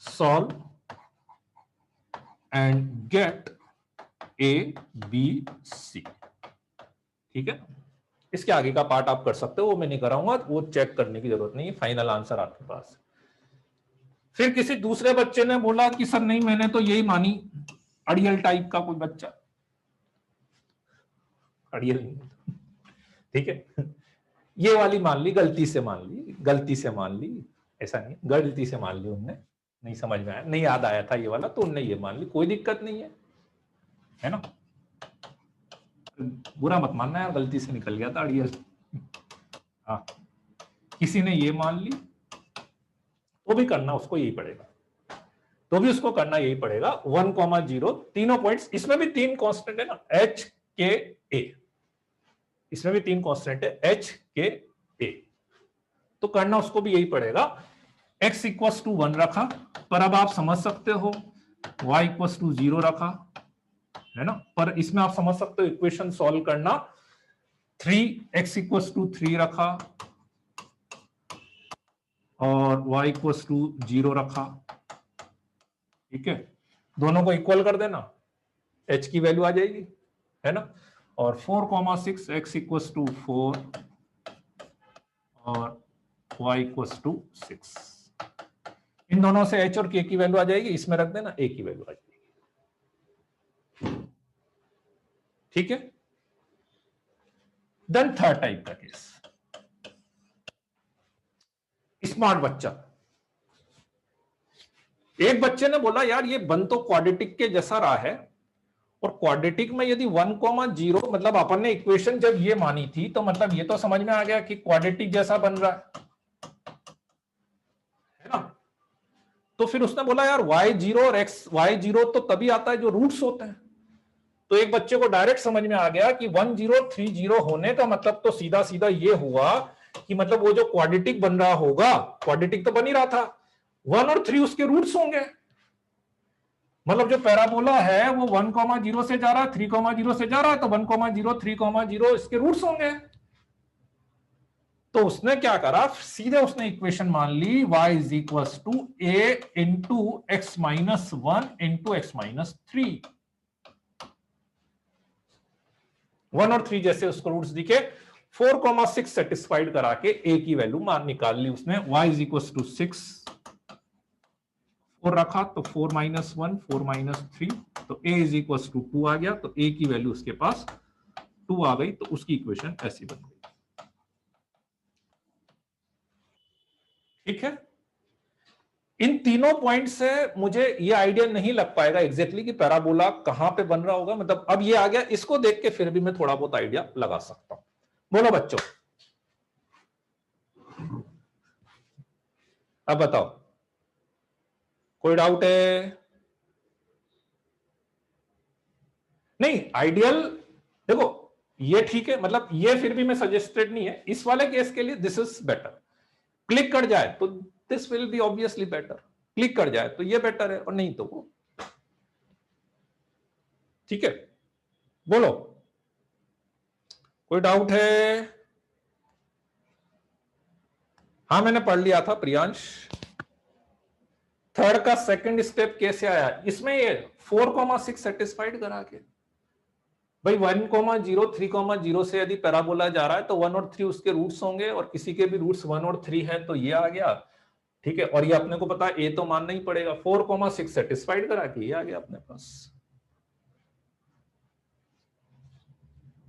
Solve and get a b c, ठीक है। इसके आगे का पार्ट आप कर सकते हो, वो मैं नहीं कराऊंगा, वो चेक करने की जरूरत नहीं है, फाइनल आंसर आपके पास। फिर किसी दूसरे बच्चे ने बोला कि सर नहीं, मैंने तो यही मानी, अड़ियल टाइप का कोई बच्चा, अड़ियल नहीं, ठीक है, ये वाली मान ली, गलती से मान ली, ऐसा नहीं, गलती से मान ली उनने, नहीं समझ में आया, नहीं याद आया था ये वाला, तो उनने ये मान ली, कोई दिक्कत नहीं है ना, बुरा मत मानना यार, गलती से निकल गया था अड़ियल। हाँ, किसी ने ये मान ली, तो भी करना उसको यही पड़ेगा, तो भी उसको करना यही पड़ेगा। 1,0 तीनों पॉइंट्स, इसमें भी 3 कांस्टेंट है ना, h k a, इसमें भी 3 कांस्टेंट है h k a, तो करना उसको भी यही पड़ेगा। x इक्वल्स टू 1 रखा, पर अब आप समझ सकते हो y इक्वल्स टू 0 रखा, है ना, पर इसमें आप समझ सकते हो इक्वेशन सॉल्व करना, 3x इक्वल्स टू 3 रखा, और y इक्वल्स टू 0 रखा, ठीक है, दोनों को इक्वल कर देना, h की वैल्यू आ जाएगी, है ना, और 4,6 x इक्वल्स टू 4 और y इक्वल्स टू 6, इन दोनों से h और k की वैल्यू आ जाएगी, इसमें रख देना a की वैल्यू आ जाएगी, ठीक है। देन थर्ड टाइप का केस, स्मार्ट बच्चा, एक बच्चे ने बोला यार ये बन तो क्वाड्रेटिक के जैसा रहा है, और क्वाड्रेटिक में यदि 1,0 मतलब अपन ने इक्वेशन जब ये मानी थी तो मतलब ये तो समझ में आ गया कि क्वाड्रेटिक जैसा बन रहा है ना, तो फिर उसने बोला यार y0 और y0 तो तभी आता है जो रूट्स होते हैं, तो एक बच्चे को डायरेक्ट समझ में आ गया कि 1030 होने का मतलब तो सीधा सीधा ये हुआ कि मतलब वो जो क्वाड्रेटिक बन रहा होगा, क्वाड्रेटिक तो बन ही रहा था, 1 और 3 उसके रूट्स होंगे, मतलब जो पैराबोला है वो 1,0 से जा रहा है, 3,0 से जा रहा है, तो 1,0 3,0 इसके रूट्स होंगे। तो उसने क्या करा, सीधे उसने इक्वेशन मान ली y is equal to a into x minus 1 into x minus 3, 1 और 3 जैसे उसको रूट्स दिखे, 4,6 सेटिस्फाइड करा के a की वैल्यू मान निकाल ली उसने, y इज इक्वल टू 6, 4 रखा तो 4 माइनस 1 4 माइनस 3, तो a इज इक्वल टू 2 आ गया, तो a की वैल्यू उसके पास 2 आ गई, तो उसकी इक्वेशन ऐसी बन गई, ठीक है। इन तीनों पॉइंट से मुझे ये आइडिया नहीं लग पाएगा एग्जैक्टली कि पैराबोला कहां पे बन रहा होगा, मतलब अब ये आ गया, इसको देख के फिर भी मैं थोड़ा बहुत आइडिया लगा सकता हूं। बोलो बच्चों, अब बताओ, कोई डाउट है? नहीं, आइडियल देखो ये ठीक है, मतलब ये फिर भी मैं सजेस्टेड नहीं है इस वाले केस के लिए, दिस इज बेटर, क्लिक कर जाए तो this will be obviously better, click कर जाए तो ये बेटर है, और नहीं तो वो, ठीक है। बोलो, कोई डाउट है? हाँ मैंने पढ़ लिया था प्रियांश। थर्ड का सेकंड स्टेप कैसे आया इसमें, ये 4,6 सेटिस्फाइड करा के, भाई 1,0 3,0 से यदि पैराबोला जा रहा है तो 1 और 3 उसके रूट्स होंगे, और किसी के भी रूट्स 1 और 3 है तो ये आ गया, ठीक है, और ये अपने को पता है ए तो मानना ही पड़ेगा, 4,6 सेटिस्फाइड करा के ये आ गया अपने पास।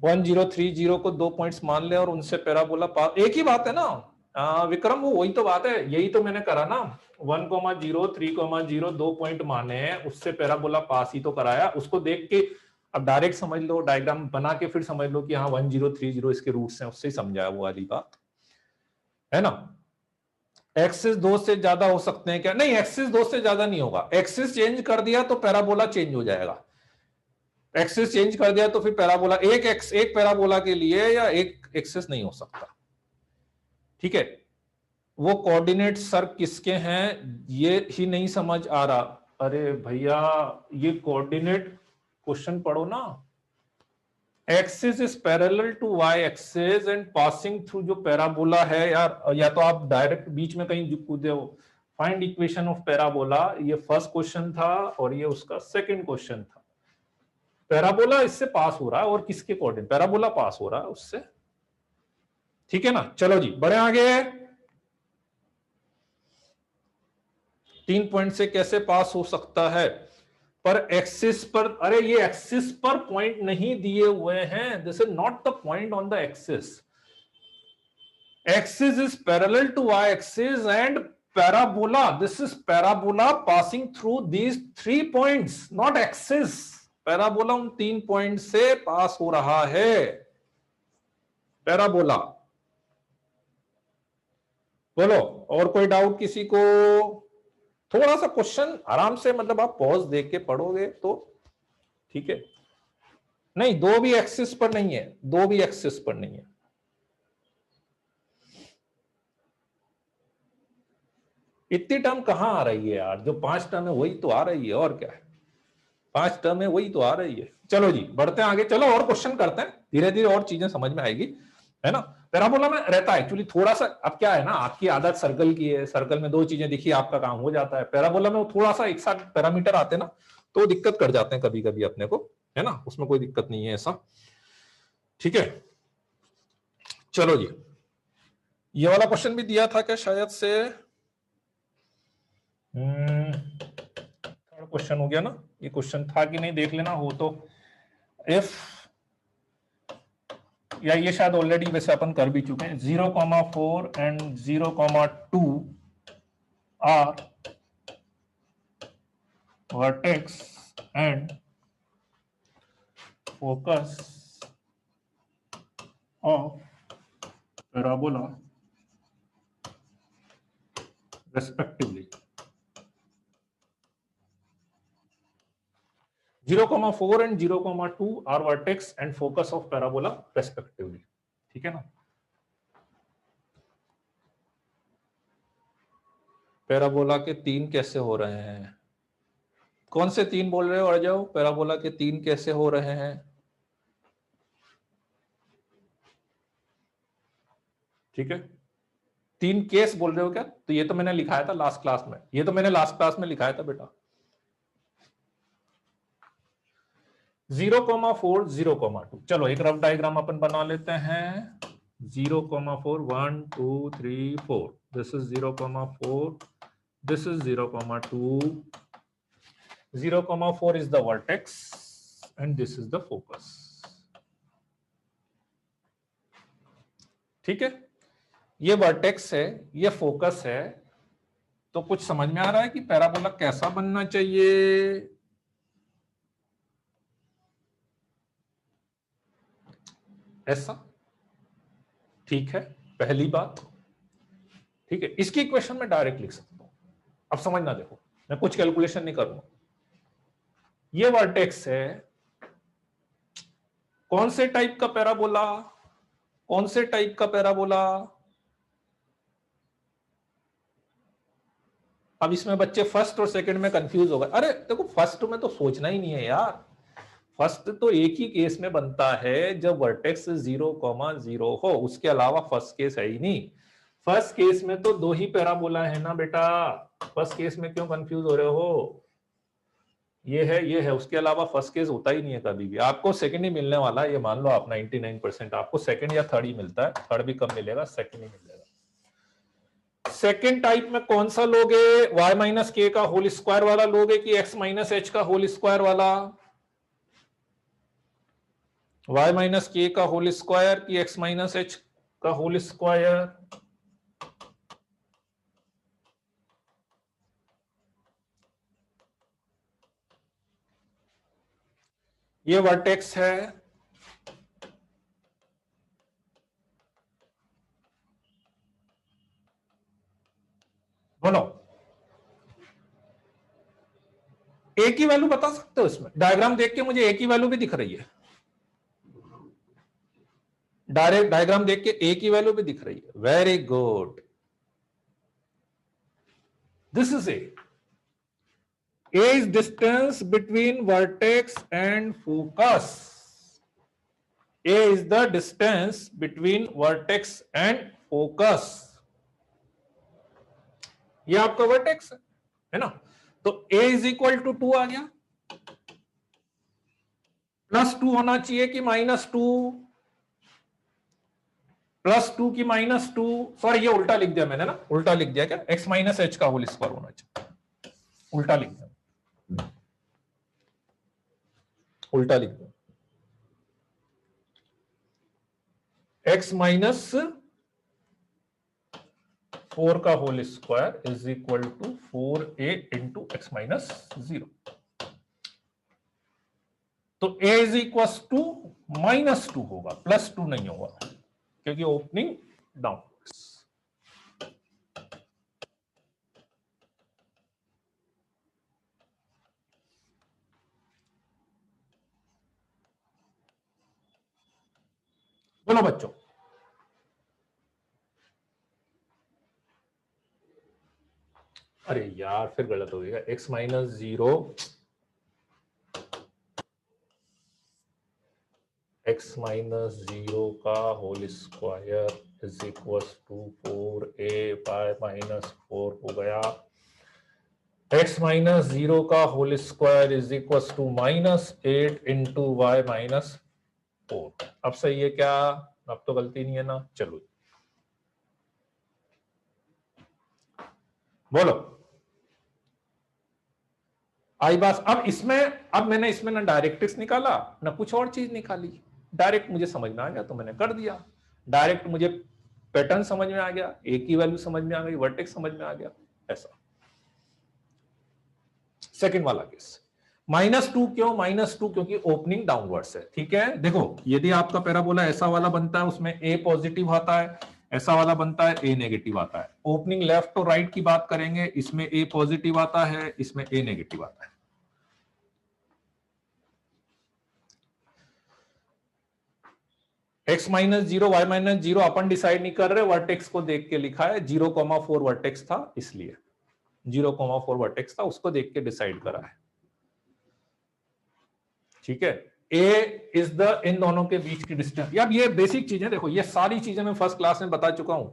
1030 को 2 पॉइंट्स मान ले और उनसे पैराबोला पास, एक ही बात है ना विक्रम, वो वही तो बात है, यही तो मैंने करा ना, 1,0 3,0 2 पॉइंट माने, उससे पैराबोला पास ही तो कराया, उसको देख के अब डायरेक्ट समझ लो, डायग्राम बना के फिर समझ लो कि हाँ 1030 इसके रूट्स हैं, उससे ही समझाया वो वाली बात, है ना। एक्सिस 2 से ज्यादा हो सकते हैं क्या? नहीं, एक्सिस 2 से ज्यादा नहीं होगा, एक्सिस चेंज कर दिया तो पैराबोला चेंज हो जाएगा, एक्सिस चेंज कर दिया तो फिर पैराबोला एक पैराबोला के लिए या एक एक्सिस नहीं हो सकता, ठीक है। वो कोऑर्डिनेट सर किसके हैं ये ही नहीं समझ आ रहा, अरे भैया ये कोऑर्डिनेट क्वेश्चन पढ़ो ना, axis is parallel to Y axis and passing through जो पैराबोला है यार, या तो आप डायरेक्ट बीच में कहीं कूदे हो, फाइंड इक्वेशन ऑफ पैराबोला, ये फर्स्ट क्वेश्चन था और ये उसका सेकंड क्वेश्चन था, पैराबोला इससे पास हो रहा है, और किसके कोऑर्डिनेट, पैराबोला पास हो रहा है उससे, ठीक है ना। चलो जी बढ़े आगे, 3 पॉइंट से कैसे पास हो सकता है, पर एक्सिस पर, अरे ये एक्सिस पर पॉइंट नहीं दिए हुए हैं, this is not the point on the axis, axis is parallel to Y axis and parabola, this is parabola passing through these 3 points, not axis, parabola उन 3 पॉइंट से पास हो रहा है, पैराबोला। बोलो और कोई डाउट किसी को? थोड़ा सा क्वेश्चन आराम से, मतलब आप पॉज देख के पढ़ोगे तो ठीक है। नहीं, दो भी एक्सिस पर नहीं है, दो भी एक्सिस पर नहीं है, इतनी टर्म कहां आ रही है यार, जो 5 टर्म है वही तो आ रही है, और क्या है, 5 टर्म है वही तो आ रही है। चलो जी बढ़ते हैं आगे, चलो और क्वेश्चन करते हैं, धीरे धीरे और चीजें समझ में आएगी। है ना। पैराबोला में रहता है एक्चुअली थोड़ा सा, अब क्या है ना, आपकी आदत सर्कल की है, सर्कल में दो चीजें दिखी आपका काम हो जाता है। पैराबोला में वो थोड़ा सा एक साथ पैरामीटर आते हैं ना, तो वो दिक्कत कर जाते हैं कभी कभी अपने को, है ना, उसमें कोई दिक्कत नहीं है ऐसा। ठीक है, चलो जी, ये वाला क्वेश्चन भी दिया था क्या शायद से, थर्ड क्वेश्चन हो गया ना, ये क्वेश्चन था कि नहीं देख लेना हो तो। इफ, या ये शायद ऑलरेडी वैसे अपन कर भी चुके हैं, 0,4 and 0,2 are vertex and focus of parabola respectively. 0,4 and 0,2 are vertex and focus of parabola respectively. ठीक है ना। पैराबोला के तीन कैसे हो रहे हैं, कौन से तीन बोल रहे हो, आ जाओ, पैराबोला के तीन कैसे हो रहे हैं। ठीक है, तीन केस बोल रहे हो क्या, तो ये तो मैंने लिखाया था लास्ट क्लास में, ये तो मैंने लास्ट क्लास में लिखाया था बेटा। 0,4 0,2, चलो एक रफ डायग्राम अपन बना लेते हैं। 0,4 1 2 3 4, this is 0,4, this is 0,2, 0,4 is the vertex and this is the focus। ठीक है, ये वर्टेक्स है, ये फोकस है, तो कुछ समझ में आ रहा है कि पैराबोला कैसा बनना चाहिए। ऐसा, ठीक है, पहली बात। ठीक है, इसकी इक्वेशन में डायरेक्ट लिख सकता हूं। अब समझना, देखो मैं कुछ कैलकुलेशन नहीं करूंगा। ये वर्टेक्स है, कौन से टाइप का पैराबोला, कौन से टाइप का पैराबोला। अब इसमें बच्चे फर्स्ट और सेकंड में कंफ्यूज हो गए। अरे देखो, फर्स्ट में तो सोचना ही नहीं है यार, फर्स्ट तो एक ही केस में बनता है जब वर्टेक्स 0,0 हो, उसके अलावा फर्स्ट केस है ही नहीं। फर्स्ट केस में तो दो ही पैराबोला है ना बेटा, फर्स्ट केस में क्यों कंफ्यूज हो रहे हो। ये है, उसके अलावा फर्स्ट केस होता ही नहीं है कभी भी। आपको सेकंड ही मिलने वाला है, ये मान लो आप 99% आपको सेकंड या थर्ड ही मिलता है, थर्ड भी कम मिलेगा, सेकंड ही मिलेगा। सेकेंड टाइप में कौन सा लोगे, y माइनस के का होल स्क्वायर वाला लोगे कि x माइनस एच का होल स्क्वायर वाला, y माइनस के का होल स्क्वायर कि x माइनस एच का होल स्क्वायर। ये वर्टेक्स है, बोलो एक ही वैल्यू बता सकते हो इसमें, डायग्राम देख के मुझे एक ही वैल्यू भी दिख रही है, डायरेक्ट डायग्राम देख के एक ही वैल्यू भी दिख रही है, very good, this is a is distance between vertex and focus, a is the distance between vertex and focus, ये आपका वर्टेक्स है ना। तो a इज इक्वल टू 2 आ गया, +2 होना चाहिए कि -2, +2 की -2, सॉरी ये उल्टा लिख दिया मैंने ना, उल्टा लिख दिया क्या, x माइनस एच का होल स्क्वायर होना चाहिए, उल्टा लिख दिया, उल्टा लिख दिया, x माइनस 4 का whole square is equal to 4a into x minus 0। तो a इज इक्वल टू -2 होगा, +2 नहीं होगा क्योंकि ओपनिंग डाउन। बोलो बच्चों, अरे यार फिर गलत हो गया, x माइनस 0 x माइनस 0 का whole square is equal to 4a by minus 4 हो गया। x माइनस 0 का whole square is equal to minus 8 into y minus 4। अब सही है क्या? अब तो गलती नहीं है ना? चलो बोलो। आई बात। अब मैंने इसमें ना डायरेक्ट्रिक्स निकाला ना कुछ और चीज निकाली, डायरेक्ट मुझे समझ में आ गया तो मैंने कर दिया। डायरेक्ट मुझे पैटर्न समझ में आ गया, ए की वैल्यू समझ में आ गई, वर्टेक्स समझ में आ गया, ऐसा। सेकंड वाला केस -2 क्यों? -2 क्योंकि ओपनिंग डाउनवर्ड्स है। ठीक है, देखो यदि आपका पैराबोला ऐसा वाला बनता है उसमें ए पॉजिटिव आता है, ऐसा वाला बनता है ए नेगेटिव आता है। ओपनिंग लेफ्ट और राइट की बात करेंगे, इसमें ए पॉजिटिव आता है, इसमें ए नेगेटिव आता है। x माइनस 0 वाई माइनस 0 अपन डिसाइड नहीं कर रहे, वर्टेक्स को देख के लिखा है। 0,4 वर्टेक्स था इसलिए 0,4 वर्टेक्स था, उसको देख के डिसाइड करा है। ठीक है, ए इज द इन दोनों के बीच की डिस्टेंस। अब ये बेसिक चीजें देखो, ये सारी चीजें मैं फर्स्ट क्लास में बता चुका हूं।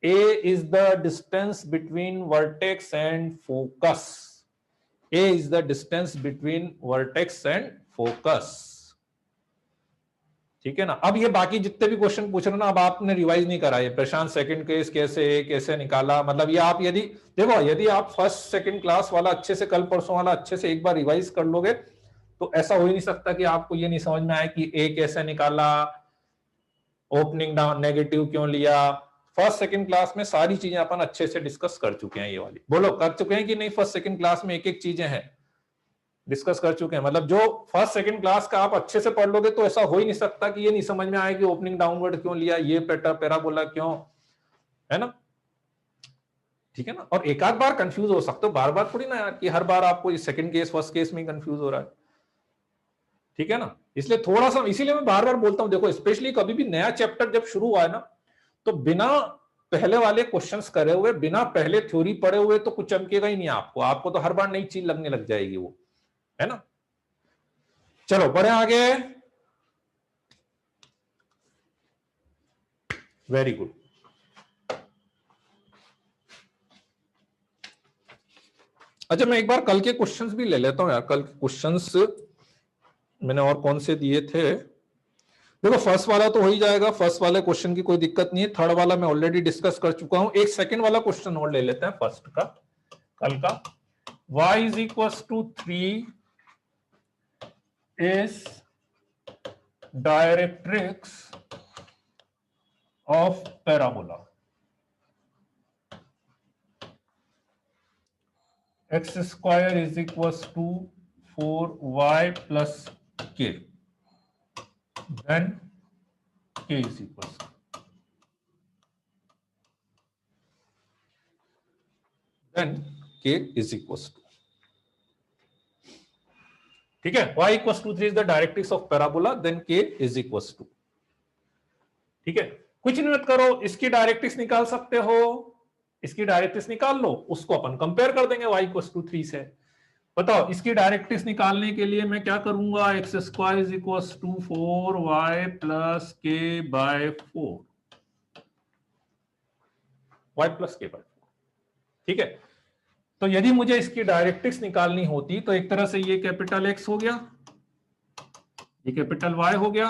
A is the distance between vertex and focus. A is the distance between vertex and focus. ठीक है ना? अब ये बाकी जितने भी क्वेश्चन पूछ रहे हो ना, अब आपने रिवाइज नहीं करा। ये प्रशांत सेकंड केस कैसे निकाला, मतलब ये आप यदि देखो, यदि आप फर्स्ट सेकंड क्लास वाला अच्छे से, कल परसों वाला अच्छे से एक बार रिवाइज कर लोगे तो ऐसा हो ही नहीं सकता कि आपको ये नहीं समझ में आए कि ए कैसे निकाला, ओपनिंग डाउन नेगेटिव क्यों लिया। फर्स्ट सेकंड क्लास में सारी चीजें अपन अच्छे से डिस्कस कर चुके हैं। ये वाली बोलो, कर चुके हैं कि नहीं? फर्स्ट सेकंड क्लास में एक एक चीजें हैं डिस्कस कर चुके हैं। मतलब जो फर्स्ट सेकंड क्लास का आप अच्छे से पढ़ लोगे तो ऐसा हो ही नहीं सकता कि ये नहीं समझ में आए कि ओपनिंग डाउनवर्ड क्यों लिया, ये पैराबोला क्यों, है ना? ठीक है ना? और एक आध बार कंफ्यूज हो सकते हो, बार बार थोड़ी ना यार कि हर बार आपको इस सेकंड केस फर्स्ट केस में कंफ्यूज हो रहा है। ठीक है ना? इसलिए थोड़ा सा, इसीलिए मैं बार बार बोलता हूं, देखो स्पेशली कभी भी नया चैप्टर जब शुरू हुआ है ना, तो बिना पहले वाले क्वेश्चंस करे हुए, बिना पहले थ्योरी पढ़े हुए तो कुछ चमकेगा ही नहीं आपको तो हर बार नई चीज लगने लग जाएगी वो, है ना? चलो बढ़े आगे। Very good. अच्छा, मैं एक बार कल के क्वेश्चंस भी ले लेता हूं यार। कल के क्वेश्चंस मैंने और कौन से दिए थे? देखो फर्स्ट वाला तो हो ही जाएगा, फर्स्ट वाले क्वेश्चन की कोई दिक्कत नहीं है। थर्ड वाला मैं ऑलरेडी डिस्कस कर चुका हूं। एक सेकंड वाला क्वेश्चन और ले लेते हैं फर्स्ट का, कल का। y is equal to 3 is directrix of parabola. x square is equal to 4y plus k, then k is equal, then k is equal to, ठीक है, y equal to 3 is the directrix of parabola, then k is equal to. ठीक है, कुछ नहीं मत करो, इसकी directrix निकाल सकते हो, इसकी डायरेक्ट्रिक्स निकाल लो, उसको अपन कंपेयर कर देंगे y इक्वल टू 3 से। बताओ, इसकी डायरेक्ट्रिक्स निकालने के लिए मैं क्या करूंगा? X square is equal to 4y plus के बाय 4, y प्लस के बाय 4। ठीक है, तो यदि मुझे इसकी डायरेक्ट्रिक्स निकालनी होती तो एक तरह से ये कैपिटल X हो गया, ये कैपिटल Y हो गया,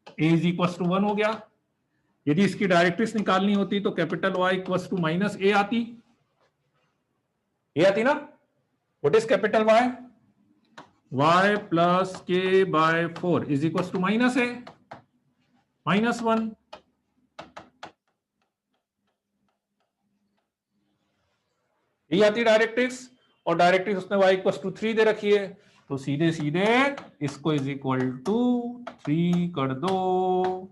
a इज इक्वल टू 1 हो गया। यदि इसकी डायरेक्ट्रिक्स निकालनी होती तो capital Y equal to minus a आती, ये आती ना। What is capital Y? y plus के by 4 is equal to minus a, minus 1। ये आती डायरेक्ट्रिक्स, और डायरेक्ट्रिक्स उसने y इक्वल टू 3 दे रखी है, तो सीधे सीधे इसको इज इक्वल टू 3 कर दो।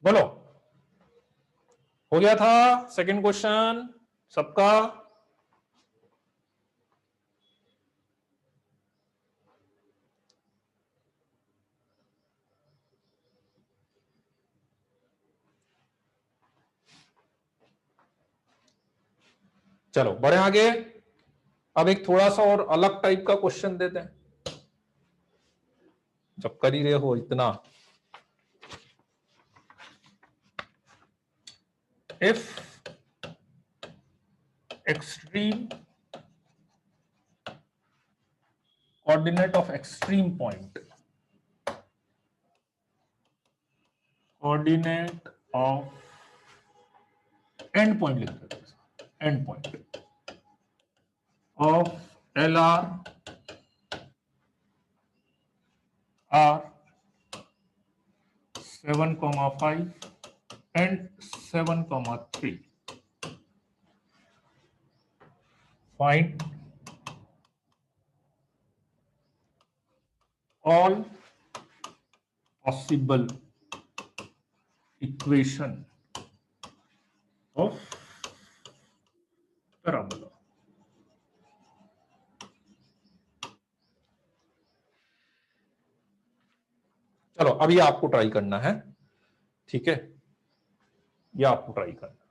बोलो, हो गया था सेकंड क्वेश्चन सबका? चलो बढ़े आगे। अब एक थोड़ा सा और अलग टाइप का क्वेश्चन देते हैं, जब कर ही रहे हो इतना। If extreme coordinate of extreme point, coordinate of end point लिख देते हैं, end point of LR are 7,5 and 7,3. Find all possible equation of parabola. चलो अभी आपको ट्राई करना है, ठीक है, ये आपको ट्राई करना है।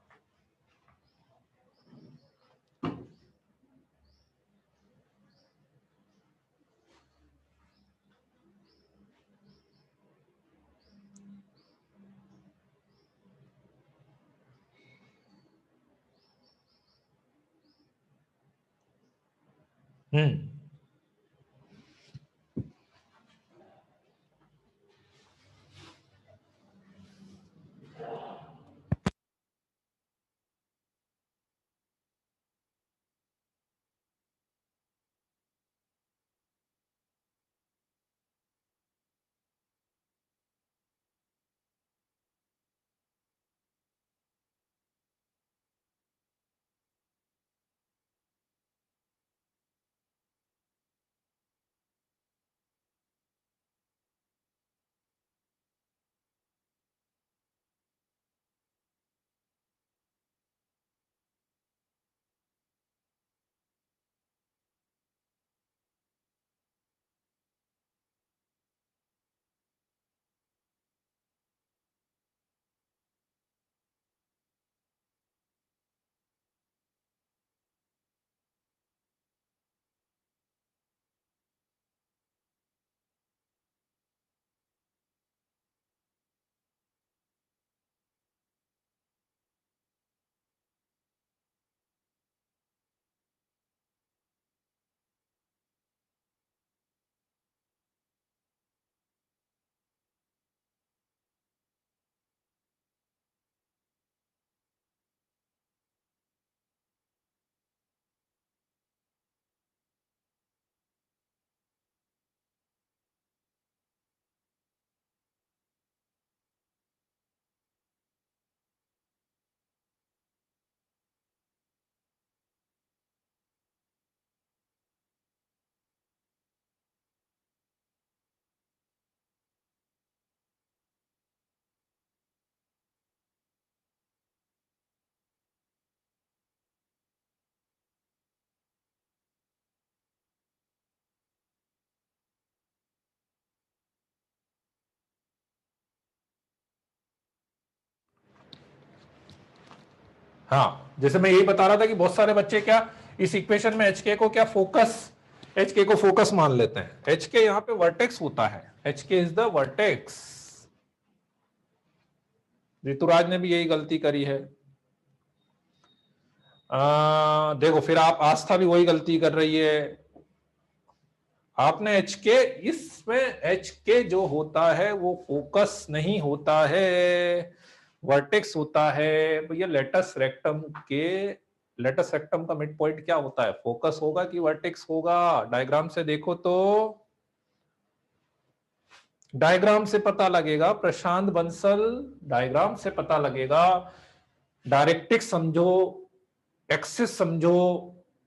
हाँ, जैसे मैं यही बता रहा था कि बहुत सारे बच्चे क्या इस इक्वेशन में HK को क्या फोकस, HK को फोकस मान लेते हैं। HK यहाँ पे वर्टेक्स होता है, HK is the vertex. Rituraj ने भी यही गलती करी है। देखो फिर आप आस्था भी वही गलती कर रही है। आपने HK, इसमें HK जो होता है वो फोकस नहीं होता है, वर्टेक्स होता है। भैया लेटस रेक्टम के, लेटस रेक्टम का मिड पॉइंट क्या होता है, फोकस होगा कि वर्टेक्स होगा? डायग्राम से देखो तो, डायग्राम से पता लगेगा प्रशांत बंसल, डायग्राम से पता लगेगा। डायरेक्ट्रिक्स समझो, एक्सिस समझो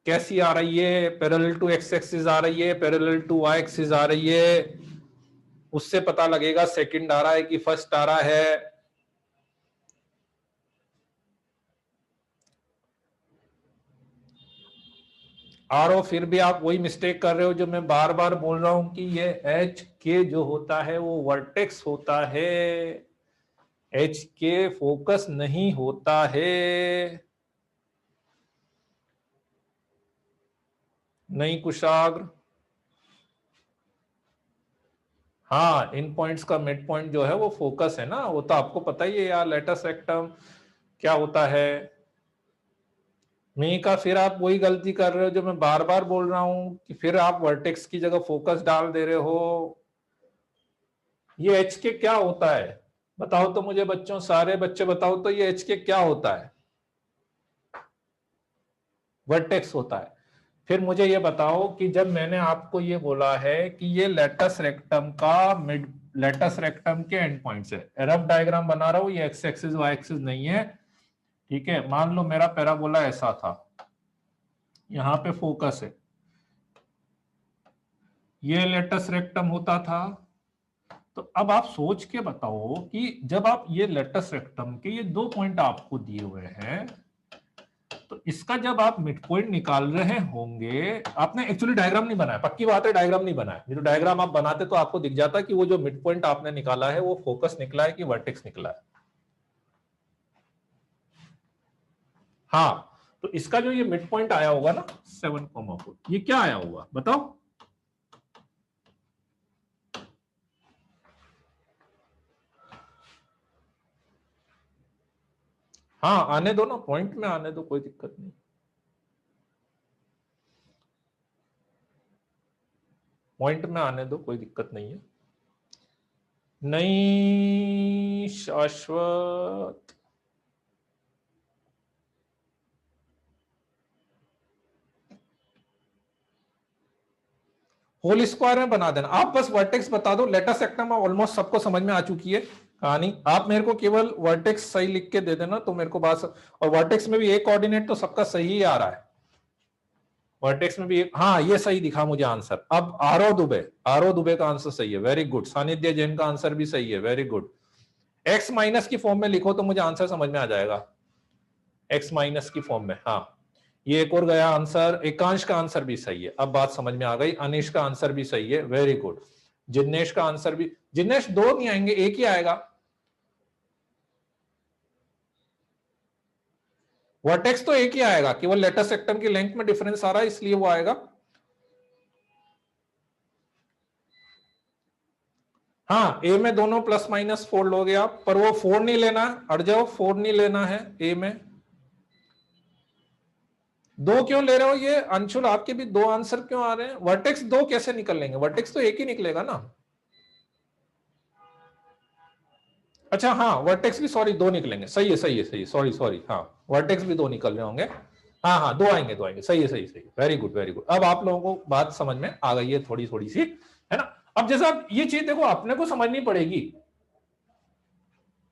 कैसी आ रही है, पैरेलल टू एक्स एक्सिस आ रही है, पैरेलल टू वाई एक्सिस आ रही है, उससे पता लगेगा सेकंड आ रहा है कि फर्स्ट आ रहा है। और फिर भी आप वही मिस्टेक कर रहे हो जो मैं बार बार बोल रहा हूं कि ये एच के जो होता है वो वर्टेक्स होता है, एच के फोकस नहीं होता है। नहीं कुशाग्र। हाँ, इन पॉइंट्स का मिड पॉइंट जो है वो फोकस है ना, वो तो आपको पता ही है यार, लेटस रेक्टम क्या होता है। मी का फिर आप वही गलती कर रहे हो जो मैं बार बार बोल रहा हूं कि फिर आप वर्टेक्स की जगह फोकस डाल दे रहे हो। ये एच के क्या होता है बताओ तो मुझे, बच्चों सारे बच्चे बताओ तो, ये एच के क्या होता है? वर्टेक्स होता है। फिर मुझे ये बताओ कि जब मैंने आपको ये बोला है कि ये लेटस रेक्टम का मिड, लेटस रेक्टम के एंड पॉइंट्स है, रफ डायग्राम बना रहा हूं, ये एक्स एक्सिस वाई एक्सिस नहीं है, ठीक है। मान लो मेरा पैराबोला ऐसा था, यहां पे फोकस है, ये लेटस रेक्टम होता था। तो अब आप सोच के बताओ कि जब आप ये लेटस रेक्टम के ये दो पॉइंट आपको दिए हुए हैं, तो इसका जब आप मिड पॉइंट निकाल रहे होंगे, आपने एक्चुअली डायग्राम नहीं बनाया, पक्की बात है डायग्राम नहीं बनाया, ये तो डायग्राम आप बनाते तो आपको दिख जाता कि वो जो मिड पॉइंट आपने निकाला है वो फोकस निकला है कि वर्टेक्स निकला है। हाँ, तो इसका जो ये मिड पॉइंट आया होगा ना 7,4, ये क्या आया होगा बताओ? हाँ आने दो ना, पॉइंट में आने दो, कोई दिक्कत नहीं। पॉइंट में आने दो, कोई दिक्कत नहीं है। नहीं शाश्वत, होल स्क्वायर में बना देना, आप बस वर्टेक्स बता दो। लेटस सेक्टम में ऑलमोस्ट सबको समझ में आ चुकी है कहानी, आप मेरे को केवल वर्टेक्स सही लिख के दे देना तो मेरे को बात, और वर्टेक्स में भी एक कोऑर्डिनेट तो सबका सही ही आ रहा है, वर्टेक्स में भी एक, हाँ ये सही दिखा मुझे आंसर। अब आरव दुबे, आरव दुबे का आंसर सही है, वेरी गुड। सानिध्य जैन का आंसर भी सही है, वेरी गुड। एक्स माइनस की फॉर्म में लिखो तो मुझे आंसर समझ में आ जाएगा, एक्स माइनस की फॉर्म में। हाँ ये एक और गया आंसर, एकांश का आंसर भी सही है, अब बात समझ में आ गई। अनिश का आंसर भी सही है, वेरी गुड। जिन्नेश का आंसर भी, जिन्नेश दो नहीं आएंगे, एक ही आएगा। वर्टेक्स तो एक ही आएगा, केवल लेटस सेक्टम की लेंथ में डिफरेंस आ रहा है इसलिए वो आएगा। हाँ ए में दोनों प्लस माइनस फोर लोगे आप, पर वो फोर नहीं लेना, अड़ जाओ, फोर नहीं लेना है ए में। दो क्यों ले रहे हो ये अंशुल, आपके भी दो आंसर क्यों आ रहे हैं? वर्टेक्स दो कैसे निकल लेंगे, वर्टेक्स तो एक ही निकलेगा ना। अच्छा हाँ वर्टेक्स भी, सॉरी दो निकलेंगे, सही है सही है सही है, सॉरी सॉरी, हाँ वर्टेक्स भी दो निकल रहे होंगे। हाँ हाँ दो आएंगे, दो आएंगे, सही है सही सही, वेरी गुड वेरी गुड। अब आप लोगों को बात समझ में आ गई है थोड़ी थोड़ी सी, है ना। अब जैसा आप ये चीज देखो अपने को समझनी पड़ेगी,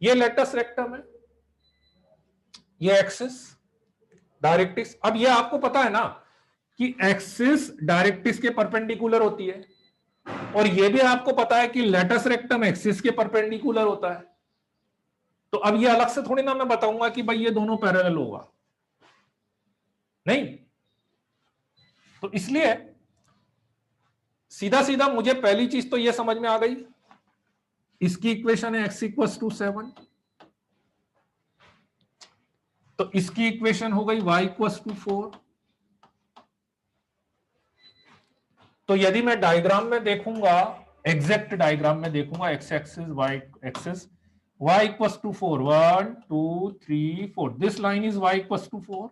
ये लेटस रेक्टम है, ये एक्सिस डायरेक्टिक्स। अब ये आपको पता है ना कि एक्सिस डायरेक्टिक्स के परपेंडिकुलर होती है, और ये भी आपको पता है कि लेटस रेक्टम एक्सिस के परपेंडिकुलर होता है। तो अब ये अलग से थोड़ी ना मैं बताऊंगा कि भाई ये दोनों पैरेलल होगा, नहीं। तो इसलिए सीधा सीधा मुझे पहली चीज तो ये समझ में आ गई, इसकी इक्वेशन है x=7, तो इसकी इक्वेशन हो गई y=4। तो यदि मैं डायग्राम में देखूंगा, एग्जैक्ट डायग्राम में देखूंगा, x axis Y axis, y=4, 1 2 3 4, this line is y=4,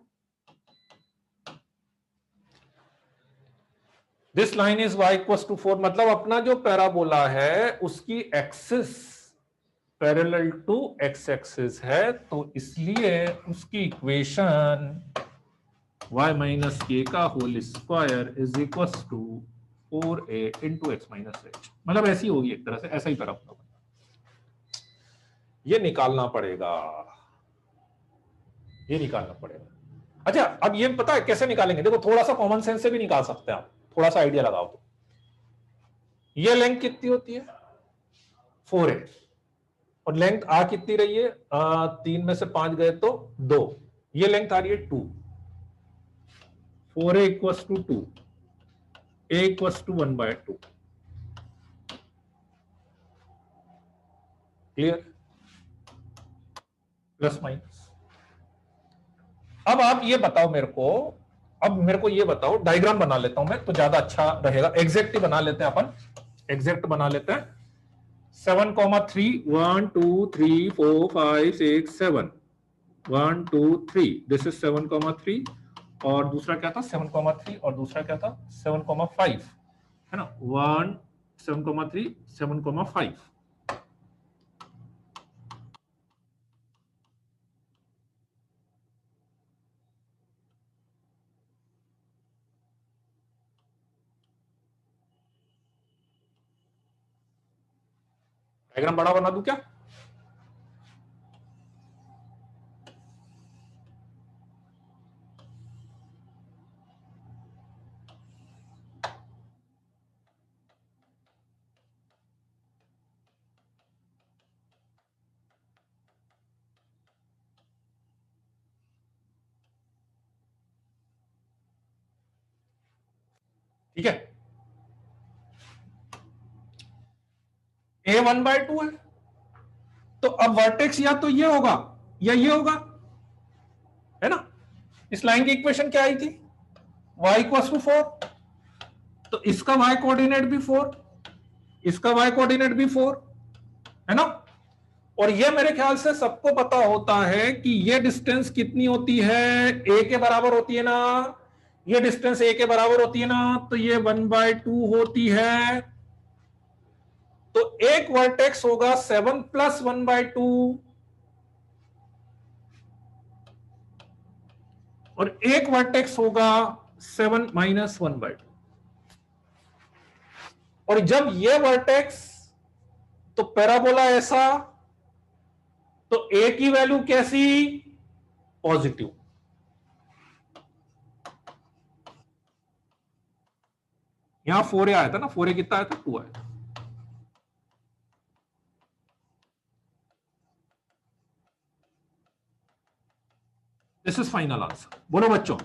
this line is y=4, मतलब अपना जो पैराबोला है उसकी axis parallel to x axis है, तो इसलिए उसकी इक्वेशन y माइनस के का whole square is equal to 4a into x minus h, मतलब ऐसी होगी एक तरह से, ऐसा ही पैराबोला ये निकालना पड़ेगा, ये निकालना पड़ेगा। अच्छा अब ये पता है कैसे निकालेंगे, देखो थोड़ा सा कॉमन सेंस से भी निकाल सकते हैं आप, थोड़ा सा आइडिया लगाओ तो। ये लेंथ कितनी होती है 4a, और लेंथ आ कितनी रही है, 3 में से 5 गए तो 2, ये लेंथ आ रही है 2, 4a equals to 2, a equals to 1/2, clear, plus minus. अब आप ये बताओ मेरे को, अब मेरे को ये बताओ, डायग्राम बना लेता हूं मैं तो ज्यादा अच्छा रहेगा, एग्जैक्ट ही बना लेते हैं अपन, एग्जैक्ट बना लेते हैं। 7,3 1 2 3 4 5 6 7 1 2 3 दिस इज 7,3 और दूसरा क्या था 7,3 और दूसरा क्या था 7,5 है ना 1 7,3 7,5। डायग्राम बड़ा बना दूं क्या? ठीक है, a 1/2 है, तो अब वर्टेक्स या तो ये होगा या ये होगा, है ना। इस लाइन की इक्वेशन क्या आई थी, y इक्वल्स टू 4, तो इसका y कोऑर्डिनेट भी 4, इसका y कोऑर्डिनेट भी 4, है ना। और ये मेरे ख्याल से सबको पता होता है कि ये डिस्टेंस कितनी होती है, a के बराबर होती है ना, ये डिस्टेंस a के बराबर होती है ना, तो ये 1/2 होती है। तो एक वर्टेक्स होगा 7 + 1/2 और एक वर्टेक्स होगा 7 - 1/2। और जब ये वर्टेक्स, तो पैराबोला ऐसा, तो a की वैल्यू कैसी, पॉजिटिव। यहां 4a आया था ना, 4a कितना आया था, 2 आया था। This is final answer. बोलो बच्चों,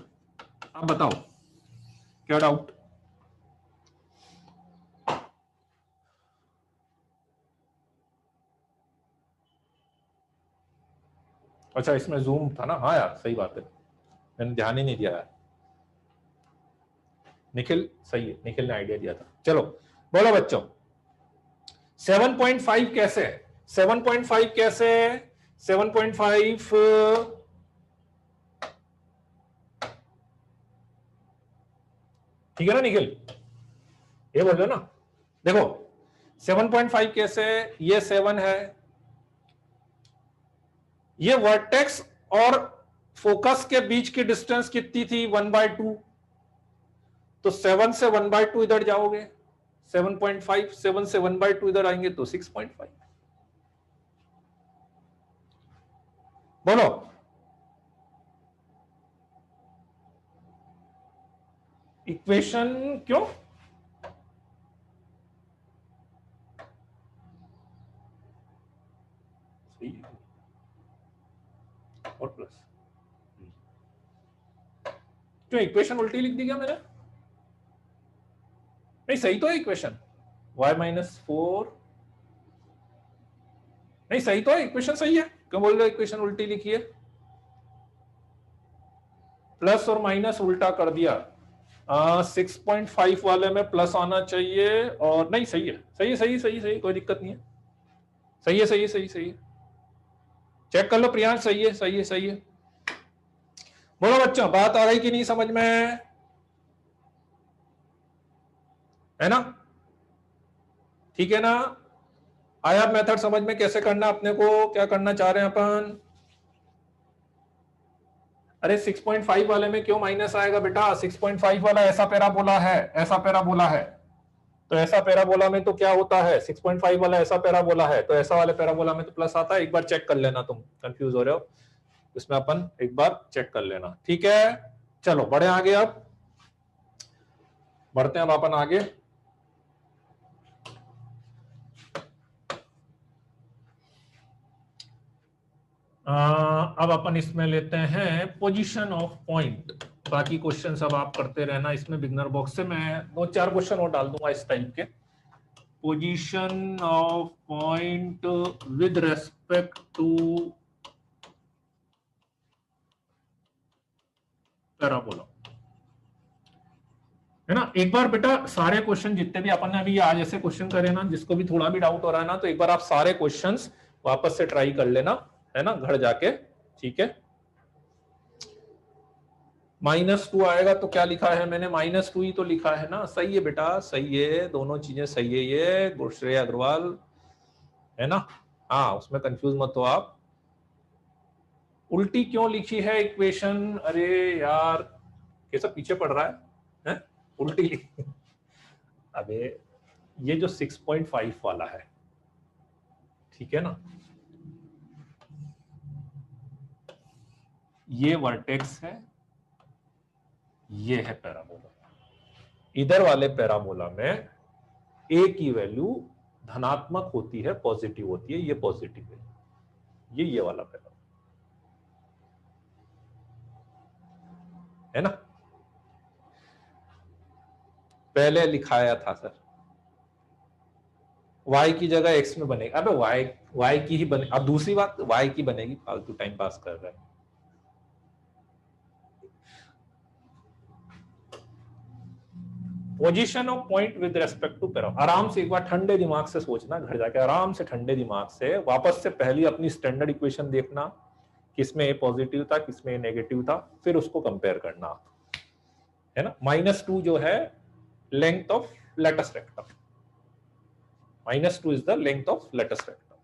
आप बताओ क्या डाउट। अच्छा इसमें जूम था ना, हाँ यार सही बात है, मैंने ध्यान ही नहीं दिया यार। निखिल सही है, निखिल ने आइडिया दिया था। चलो बोलो बच्चों, 7.5 कैसे है, 7.5 कैसे है, 7.5 ठीक है ना निखिल, ये बोल रहे हो ना। देखो 7.5 कैसे है, ये 7 है, ये वर्टेक्स और फोकस के बीच की डिस्टेंस कितनी थी, 1/2, तो 7 से 1/2 इधर जाओगे 7.5, 7 से 1/2 इधर आएंगे तो 6.5। बोलो इक्वेशन क्यों, सही है और प्लस, क्यों इक्वेशन उल्टी लिख दी क्या मैंने, नहीं सही तो है इक्वेशन, y - 4, नहीं सही तो है इक्वेशन, सही है, क्यों बोल रहे हो इक्वेशन उल्टी लिखी है, प्लस और माइनस उल्टा कर दिया। 6.5 वाले में प्लस आना चाहिए, और नहीं सही है, सही है, सही है, सही है, सही है, कोई दिक्कत नहीं है, सही है, सही है, सही है, सही है, चेक कर लो प्रियांश, सही है, सही है, सही है। बोलो बच्चों, बात आ रही कि नहीं समझ में, है ना, ठीक है ना, आया मेथड समझ में कैसे करना, अपने को क्या करना चाह रहे हैं अपन। अरे 6.5 वाले में क्यों माइनस आएगा बेटा, 6.5 वाला ऐसा पैराबोला है, ऐसा पैराबोला है, तो ऐसा पैराबोला में तो क्या होता है, 6.5 वाला ऐसा पैराबोला है, तो ऐसा वाले पैराबोला में तो प्लस आता है, एक बार चेक कर लेना, तुम कंफ्यूज हो रहे हो, इसमें अपन एक बार चेक कर लेना, ठीक है। चलो बढ़े आगे, अब बढ़ते हैं अब अपन आगे। अब अपन इसमें लेते हैं पोजीशन ऑफ पॉइंट, बाकी क्वेश्चन सब आप करते रहना, इसमें बिगनर बॉक्स से मैं 2-4 क्वेश्चन और डाल दूंगा इस टाइप के। Position of point with respect to parabola, है ना। एक बार बेटा सारे क्वेश्चन जितने भी अपन ने अभी आज ऐसे क्वेश्चन करे ना, जिसको भी थोड़ा भी डाउट हो रहा है ना, तो एक बार आप सारे क्वेश्चंस वापस से ट्राई कर लेना, है ना, घर जाके, ठीक है। -2 आएगा तो क्या लिखा है मैंने, -2 ही तो लिखा है ना, सही है बेटा, सही है, दोनों चीजें सही है, ये गुरश्रेय अग्रवाल, है ना। हाँ, उसमें कंफ्यूज मत हो आप। उल्टी क्यों लिखी है इक्वेशन, अरे यार कैसा पीछे पड़ रहा है? उल्टी लिखी अबे ये जो 6.5 वाला है, ठीक है ना, ये वर्टेक्स है, ये है पैराबोला। इधर वाले पैराबोला में ए की वैल्यू धनात्मक होती है, पॉजिटिव होती है, ये पॉजिटिव है, ये वाला पैराबोला, है ना। पहले लिखाया था सर, y की जगह x में बनेगा, अबे y की ही बने, अब दूसरी बात y की बनेगी, फालतू टाइम पास कर रहा है। Position of point with respect to para, आराम से एक बार ठंडे दिमाग से सोचना, घर जाके आराम से ठंडे दिमाग से वापस से पहली अपनी स्टैंडर्ड इक्वेशन देखना, किसमें ए पॉजिटिव था, किसमें ए नेगेटिव था, फिर उसको कंपेयर करना, है ना। -2 जो है length of latus rectum, -2 is the length of latus rectum,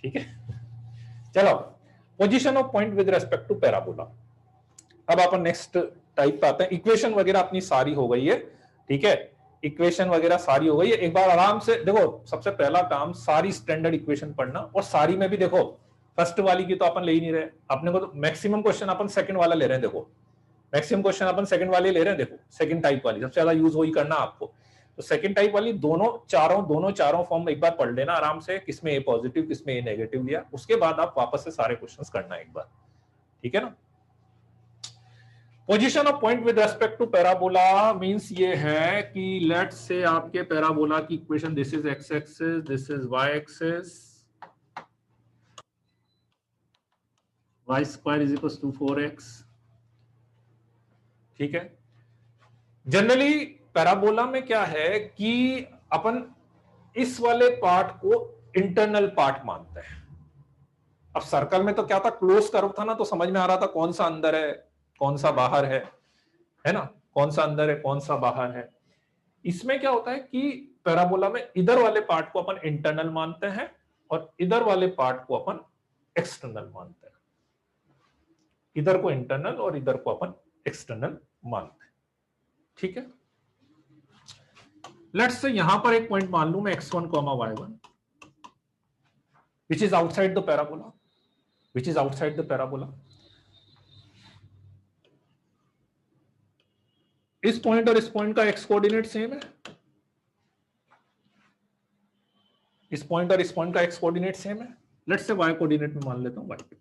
ठीक है। चलो, position of point with respect to parabola. अब अपन नेक्स्ट टाइप पे आते हैं। इक्वेशन वगैरह अपनी सारी हो गई है, ठीक है, इक्वेशन वगैरह सारी हो गई है। एक बार आराम से देखो, सबसे पहला काम सारी स्टैंडर्ड इक्वेशन पढ़ना, और सारी में भी देखो फर्स्ट वाली की तो अपन ले ही नहीं रहे, अपने को तो मैक्सिमम क्वेश्चन अपन सेकंड वाला ले रहे हैं, देखो मैक्सिमम क्वेश्चन अपन सेकंड वाले ले रहे हैं, देखो सेकंड टाइप वाली सबसे ज्यादा यूज वही करना आपको। तो सेकंड टाइप वाली दोनों चारों फॉर्म एक बार पढ़ लेना आराम से, किसमें ए पॉजिटिव किसमें ए नेगेटिव लिया, उसके बाद आप वापस से सारे क्वेश्चंस करना एक बार, ठीक है ना। Position of point with respect to parabola means ये है कि लेट्स से आपके पैराबोला की equation, this is x axis, this is y axis, y square is equal to 4x, ठीक है। जनरली पैराबोला में क्या है कि अपन इस वाले पार्ट को इंटरनल पार्ट मानते हैं। अब सर्कल में तो क्या था, क्लोज कर्व था ना, तो समझ में आ रहा था कौन सा अंदर है कौन सा बाहर है ना, कौन सा अंदर है कौन सा बाहर है। इसमें क्या होता है कि पैराबोला में इधर वाले पार्ट को अपन इंटरनल मानते हैं और इधर वाले पार्ट को अपन एक्सटर्नल मानते हैं। इधर को इंटरनल और इधर को अपन एक्सटर्नल मानते हैं, ठीक है। लेट्स से यहां पर एक पॉइंट मान लूं मैं x1, y1 which is outside the parabola, which is outside the parabola। इस पॉइंट और इस पॉइंट का x कोऑर्डिनेट सेम है, इस पॉइंट और इस पॉइंट का x कोऑर्डिनेट सेम है। लेट्स से y कोऑर्डिनेट में मान लेता हूं y2,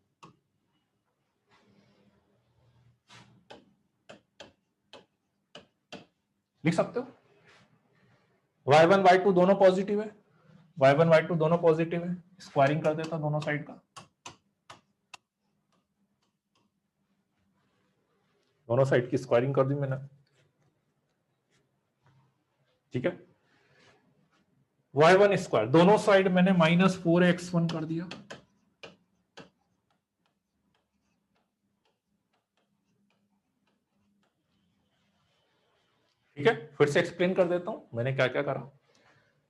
लिख सकते हो। y1 y2 दोनों पॉजिटिव है, y1 y2 दोनों पॉजिटिव है, स्क्वायरिंग कर देता दोनों साइड का, दोनों साइड की स्क्वायरिंग कर दी मैंने, ठीक है। y1 स्क्वायर दोनों साइड मैंने -4x1 कर दिया, ठीक है। फिर से एक्सप्लेन कर देता हूं मैंने क्या क्या करा।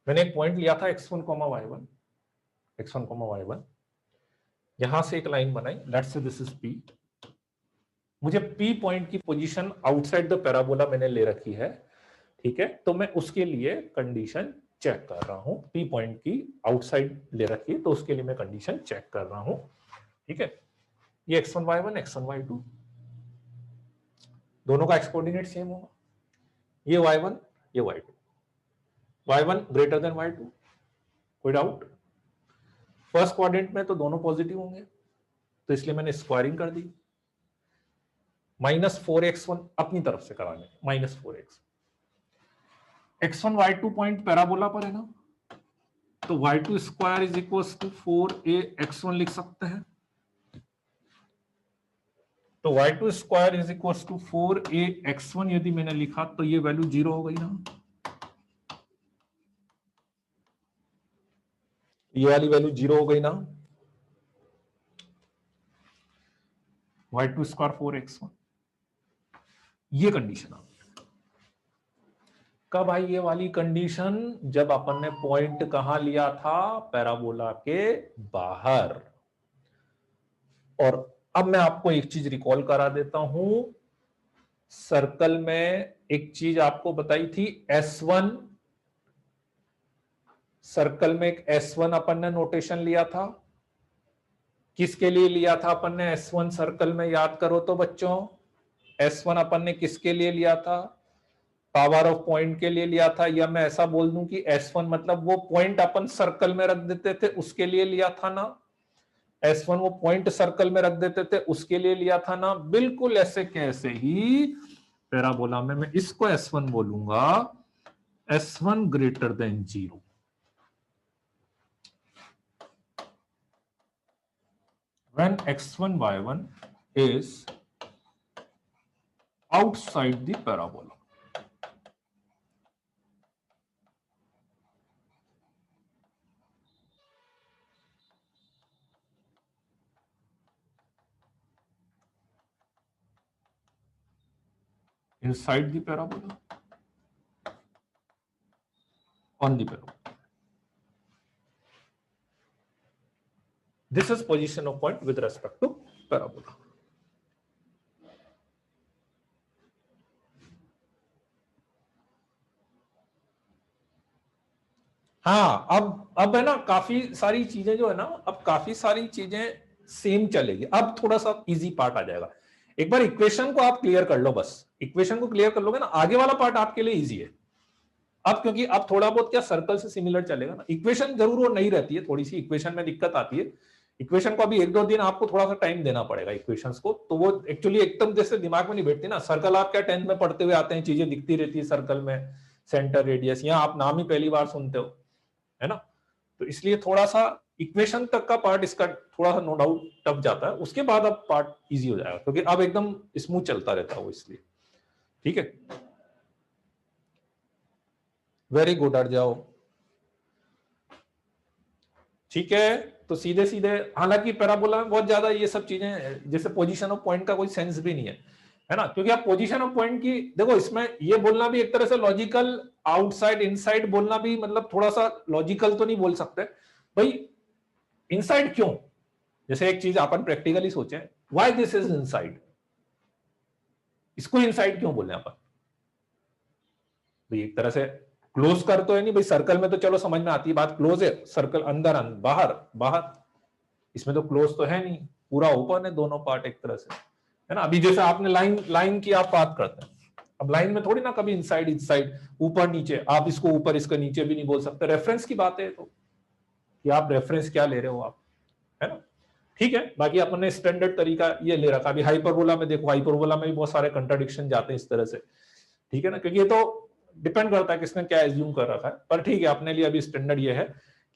मैंने एक पॉइंट लिया था x1, y1, x1, y1, यहां से एक लाइन बनाई, let's say this is P। मुझे P पॉइंट की पोजीशन आउटसाइड द पैराबोला मैंने ले रखी है, ठीक है। तो मैं उसके लिए कंडीशन चेक कर रहा हूं, P पॉइंट की आउटसाइड ले रखी है तो उसके लिए मैं कंडीशन चेक कर रहा हूं, ठीक है। ये x1 y1 x1 y2 दोनों का x कोऑर्डिनेट सेम होगा, ये y1 ये y2, y1 greater than y2, कोई डाउट। फर्स्ट क्वाड्रेंट में तो दोनों पॉजिटिव होंगे तो इसलिए मैंने स्क्वायरिंग कर दी, -4x1 अपनी तरफ से कराने, -4x, x1 y2 point parabola पर है ना, तो y2 square is equal to 4ax1 लिख सकते हैं। तो y2 square is equal to 4ax1 यदि मैंने लिखा तो ये वैल्यू 0 हो गई ना, ये वाली वैल्यू 0 हो गई ना, y2 स्क्वायर 4x1, ये कंडीशन आ गई। कब आई ये वाली कंडीशन? जब अपन ने पॉइंट कहां लिया था? पैराबोला के बाहर। और अब मैं आपको एक चीज रिकॉल करा देता हूं, सर्कल में एक चीज आपको बताई थी S1, सर्कल में एक S1 अपन ने नोटेशन लिया था। किसके लिए लिया था अपन ने S1 सर्कल में? याद करो तो बच्चों, S1 अपन ने किसके लिए लिया था? पावर ऑफ पॉइंट के लिए लिया था। या मैं ऐसा बोल दूं कि S1 मतलब वो पॉइंट अपन सर्कल में रख देते थे उसके लिए लिया था ना, S1 वो पॉइंट सर्कल में रख देते थे उसके लिए लिया था ना। बिल्कुल ऐसे कैसे ही पैराबोला में मैं इसको S1 बोलूंगा, S1 greater than 0। when x1 y1 is outside the parabola. Inside the parabola, on the parabola. This is position of point with respect to parabola. हाँ, अब है ना, काफी सारी चीजें जो है ना, अब काफी सारी चीजें सेम चलेगी। अब थोड़ा सा इजी पार्ट आ जाएगा। एक बार इक्वेशन को आप क्लियर कर लो, बस इक्वेशन को क्लियर कर लोगे ना, आगे वाला पार्ट आपके लिए इजी है। अब क्योंकि अब थोड़ा बहुत क्या सर्कल से सिमिलर चलेगा ना, इक्वेशन जरूर वो नहीं रहती है, थोड़ी सी इक्वेशन में दिक्कत आती है। इक्वेशन को अभी 1-2 दिन आपको थोड़ा सा टाइम देना पड़ेगा इक्वेशंस को, तो वो एक्चुअली एकदम जैसे दिमाग में नहीं बैठती ना। सर्कल आप क्या 10th में पढ़ते हुए आते हैं, चीजें दिखती रहती है सर्कल में, सेंटर, रेडियस, यहाँ आप नाम ही पहली बार सुनते हो, है ना। तो इसलिए थोड़ा सा इक्वेशन तक का पार्ट इसका थोड़ा सा नो डाउट टफ जाता है, उसके बाद अब पार्ट इजी हो जाएगा क्योंकि अब एकदम स्मूथ चलता रहता है वो, इसलिए। ठीक है, वेरी गुड, हट जाओ। ठीक है, तो सीधे सीधे, हालांकि पैराबोला में बहुत ज्यादा ये सब चीजें जैसे पोजीशन ऑफ पॉइंट का कोई सेंस भी नहीं है ना, क्योंकि आप पोजीशन ऑफ पॉइंट की देखो, इसमें ये बोलना भी एक तरह से लॉजिकल, आउटसाइड इनसाइड बोलना भी मतलब थोड़ा सा लॉजिकल तो नहीं बोल सकते भाई। इनसाइड क्यों? जैसे एक चीज अपन प्रैक्टिकली सोचे, व्हाई दिस इज इनसाइड, इसको इनसाइड क्यों बोले अपन भाई? एक तरह से क्लोज कर तो है नहीं भाई, सर्कल में तो चलो समझ में आती है बात, क्लोज है सर्कल, अंदर अंदर बाहर बाहर, इसमें तो क्लोज तो है नहीं, पूरा ओपन है दोनों पार्ट एक तरह से, है ना। अभी जैसे आपने लाइन लाइन की आप बात करते हैं, अब लाइन में थोड़ी ना कभी इनसाइड इनसाइड, ऊपर नीचे, आप इसको ऊपर इसका नीचे भी नहीं बोल सकते, रेफरेंस की बात है तो, कि आप रेफरेंस क्या ले रहे हो आप, है ना। ठीक है, बाकी अपन ने स्टैंडर्ड तरीका ये ले रखा। अभी हाइपरबोला में देखो, हाइपरबोला में भी बहुत सारे कंट्राडिक्शन जाते हैं इस तरह से, ठीक है ना, क्योंकि ये तो डिपेंड करता है किसने क्या एज्यूम कर रखा है। पर ठीक है, अपने लिए अभी स्टैंडर्ड ये है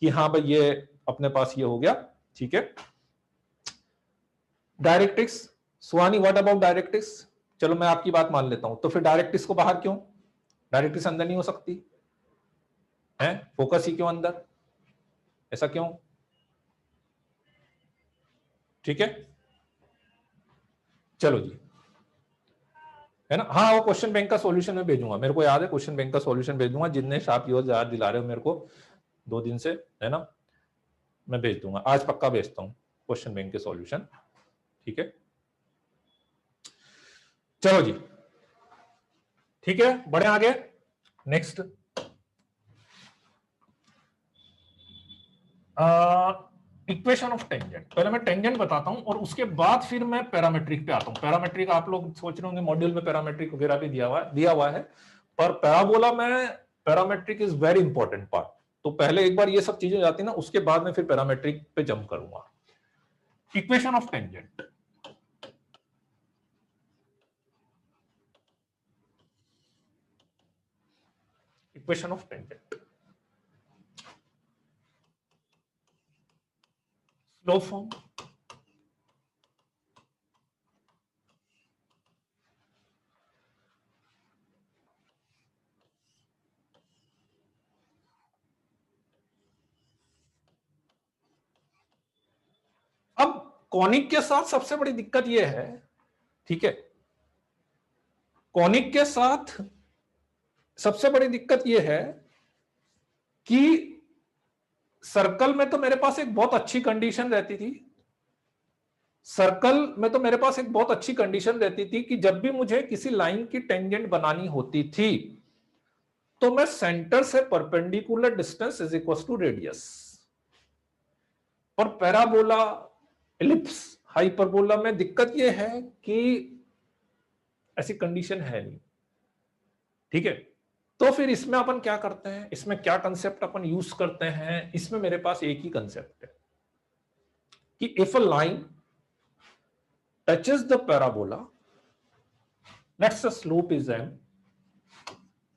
कि हाँ भाई ये अपने पास ये हो गया। ठीक है, directrix, Suhani what about directrix? चलो मैं आपकी बात मान लेता हूं, तो फिर डायरेक्ट्रिक्स को बाहर क्यों? डायरेक्ट्रिक्स अंदर नहीं हो सकती है, फोकस ही क्यों अंदर, ऐसा क्यों? ठीक है, चलो जी, है ना। हाँ, वो क्वेश्चन बैंक का सॉल्यूशन मैं भेजूंगा, मेरे को याद है, क्वेश्चन बैंक का सॉल्यूशन भेजूंगा, जितने आप याद दिला रहे हो मेरे को 2 दिन से, है ना, मैं भेज दूंगा, आज पक्का भेजता हूँ क्वेश्चन बैंक के सॉल्यूशन। ठीक है, चलो जी, ठीक है, बढ़े आगे। Next, equation of tangent. पहले मैं टेंजेंट बताता हूं और उसके बाद फिर मैं पैरामेट्रिक पे आता हूं। पैरामेट्रिक आप लोग सोच रहे होंगे मॉड्यूल में पैरामेट्रिक वगैरह भी दिया हुआ है, पर पैराबोला में parametric is very important part. तो पहले एक बार ये सब चीजें जाती ना, उसके बाद में फिर पैरामेट्रिक पे जंप करूंगा। Equation of tangent, equation of tangent, slow form, conic के साथ सबसे बड़ी दिक्कत यह है, ठीक है, कॉनिक के साथ सबसे बड़ी दिक्कत यह है कि सर्कल में तो मेरे पास एक बहुत अच्छी कंडीशन रहती थी, सर्कल में तो मेरे पास एक बहुत अच्छी कंडीशन रहती थी कि जब भी मुझे किसी लाइन की टेंजेंट बनानी होती थी तो मैं सेंटर से perpendicular distance is equal to radius. और पैराबोला, एलिप्स, हाइपरबोला में दिक्कत यह है कि ऐसी कंडीशन है नहीं, ठीक है। तो फिर इसमें अपन क्या करते हैं, इसमें क्या कंसेप्ट अपन यूज करते हैं, इसमें मेरे पास एक ही कंसेप्ट है कि if a line touches the parabola, let's the slope is m,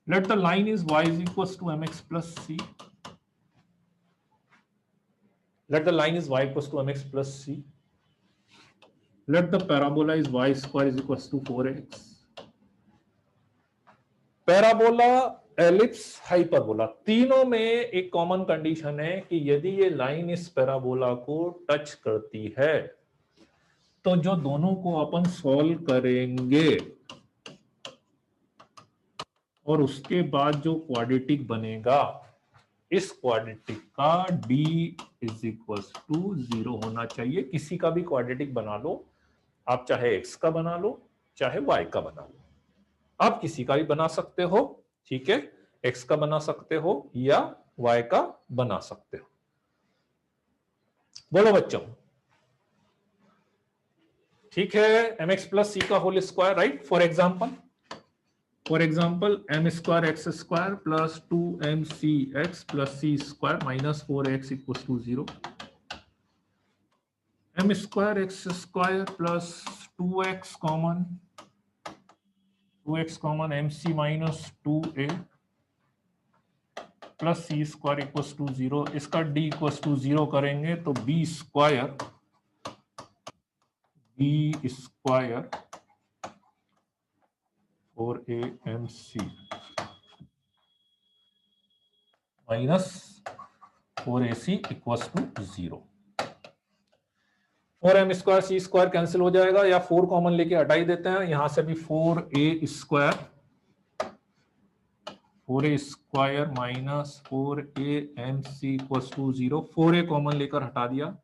let the line is y is equals to mx plus c, let the line is y equals to mx plus c, let the parabola is y square is equals to 4x, parabola, ellipse, hyperbola, तीनों में एक common condition है कि यदि ये line इस parabola को touch करती है तो जो दोनों को अपन सॉल्व करेंगे और उसके बाद जो क्वाड्रेटिक बनेगा, इस क्वाड्रेटिक का d इज इक्वल टू 0 होना चाहिए। किसी का भी क्वाड्रेटिक बना लो आप, चाहे x का बना लो चाहे y का बना लो, आप किसी का भी बना सकते हो, ठीक है, x का बना सकते हो या y का बना सकते हो। बोलो बच्चों, ठीक है, mx प्लस c का whole square, right. For example m square x square plus 2mcx plus c square minus 4x equal to 0, m square x square plus 2x common, 2x common mc minus 2a plus c square equal to 0, इसका d equal to 0 करेंगे तो b square और amc minus 4ac equal to 0। 4m square c square cancel हो जाएगा या 4 common लेके हटा ही देते हैं, यहां से भी 4a square minus 4amc equal to 0, 4a common लेकर हटा दिया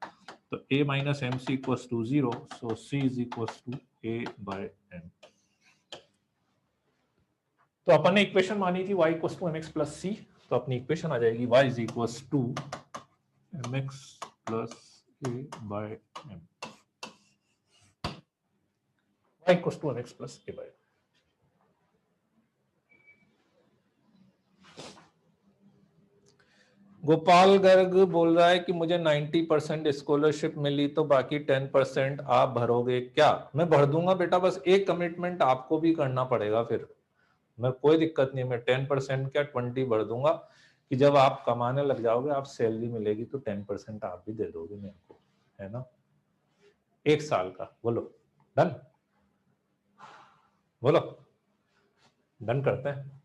तो a minus mc equal to 0, so c is equal to a by m। तो अपन ने इक्वेशन मानी थी y equal to mx plus c, तो अपनी इक्वेशन आ जाएगी y is equal to mx plus a by m, y equal to mx plus a by m। Gopal Garg बोल रहा है कि मुझे 90% स्कॉलरशिप मिली तो बाकी 10% आप भरोगे क्या? मैं भर दूंगा बेटा, बस एक कमिटमेंट आपको भी करना पड़ेगा, फिर मैं कोई दिक्कत नहीं, मैं 10% क्या 20 भर दूंगा कि जब आप कमाने लग जाओगे, आप सैलरी मिलेगी तो 10% आप भी दे दोगे मेरे को, है ना, 1 साल का। बोलो डन, बोलो डन करते हैं,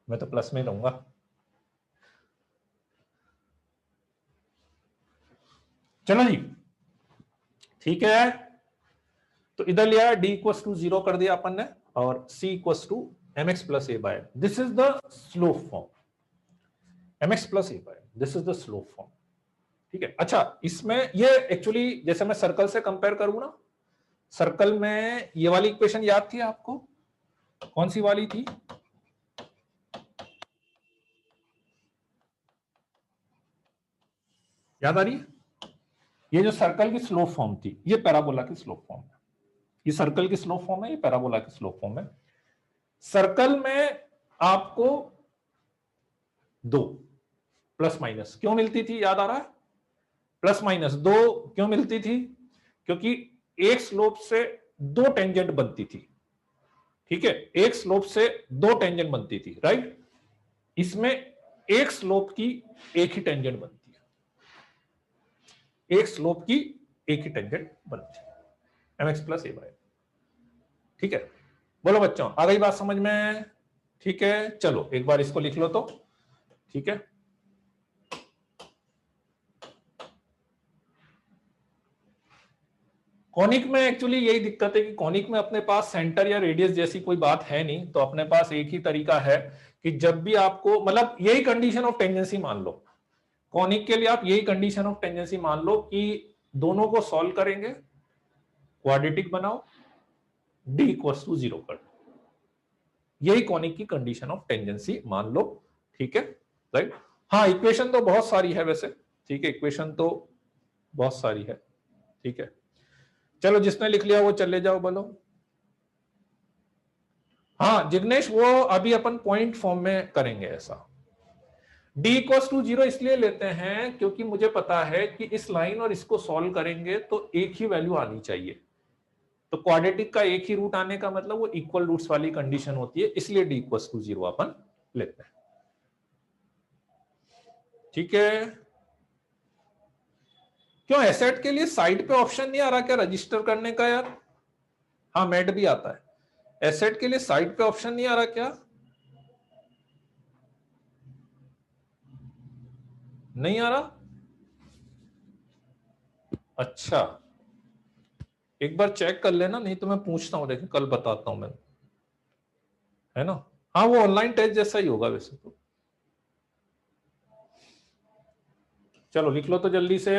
मैं तो प्लस में ही रहूंगा। चलो जी, ठीक है, तो इधर लिया d इक्वल टू 0 कर दिया अपन ने और c equal to mx plus a by, this is the slope form, mx plus a by, this is the slope form, ठीक है। अच्छा, इसमें ये एक्चुअली जैसे मैं सर्कल से कंपेयर करूं ना, सर्कल में ये वाली इक्वेशन याद थी आपको, कौन सी वाली थी, याद आ रही है? ये जो सर्कल की स्लोप फॉर्म थी, ये पैराबोला की स्लोप फॉर्म है, ये सर्कल की स्लोप फॉर्म है, ये पैराबोला की स्लोप फॉर्म है। सर्कल में आपको 2 प्लस माइनस क्यों मिलती थी, याद आ रहा है? प्लस माइनस 2 क्यों मिलती थी? क्योंकि एक स्लोप से 2 टेंजेंट बनती थी, ठीक है, एक स्लोप से 2 टेंजेंट बनती थी, राइट। इसमें एक स्लोप की एक ही टेंजेंट बनती है, एक स्लोप की एक ही टेंजेंट बनती है, mx प्लस a बाय, ठीक है। बोलो बच्चों, आ गई बात समझ में? ठीक है, चलो एक बार इसको लिख लो तो, ठीक है। कॉनिक में एक्चुअली यही दिक्कत है कि कॉनिक में अपने पास सेंटर या रेडियस जैसी कोई बात है नहीं, तो अपने पास एक ही तरीका है कि जब भी आपको, मतलब यही कंडीशन ऑफ टेंजेंसी मान लो, कॉनिक के लिए आप यही कंडीशन ऑफ टेंजेंसी मान लो कि दोनों को सॉल्व करेंगे, क्वाड्रेटिक बनाओ, d इक्वल्स टू 0 कर दो, यही कॉनिक की कंडीशन ऑफ टेंजेंसी मान लो। ठीक है, राइट। हाँ, इक्वेशन तो बहुत सारी है वैसे, ठीक है, इक्वेशन तो बहुत सारी है। ठीक है, चलो जिसने लिख लिया वो चले जाओ, बोलो। हाँ जिग्नेश, वो अभी अपन पॉइंट फॉर्म में करेंगे ऐसा। d इक्वल्स टू 0 इसलिए लेते हैं क्योंकि मुझे पता है कि इस लाइन और इसको सॉल्व करेंगे तो एक ही वैल्यू आनी चाहिए, तो क्वाड्रेटिक का एक ही रूट आने का मतलब वो इक्वल रूट्स वाली कंडीशन होती है, इसलिए d इक्वल्स टू 0 अपन लेते हैं। ठीक है, क्यों एसेट के लिए साइड पे ऑप्शन नहीं आ रहा क्या रजिस्टर करने का यार? हाँ मेड भी आता है, एसेट के लिए साइड पे ऑप्शन नहीं आ रहा क्या? नहीं आ रहा? अच्छा, एक बार चेक कर लेना, नहीं तो मैं पूछता हूं, देखिए कल बताता हूं मैं, है ना। हाँ वो ऑनलाइन टेस्ट जैसा ही होगा वैसे तो। चलो लिख लो तो जल्दी से,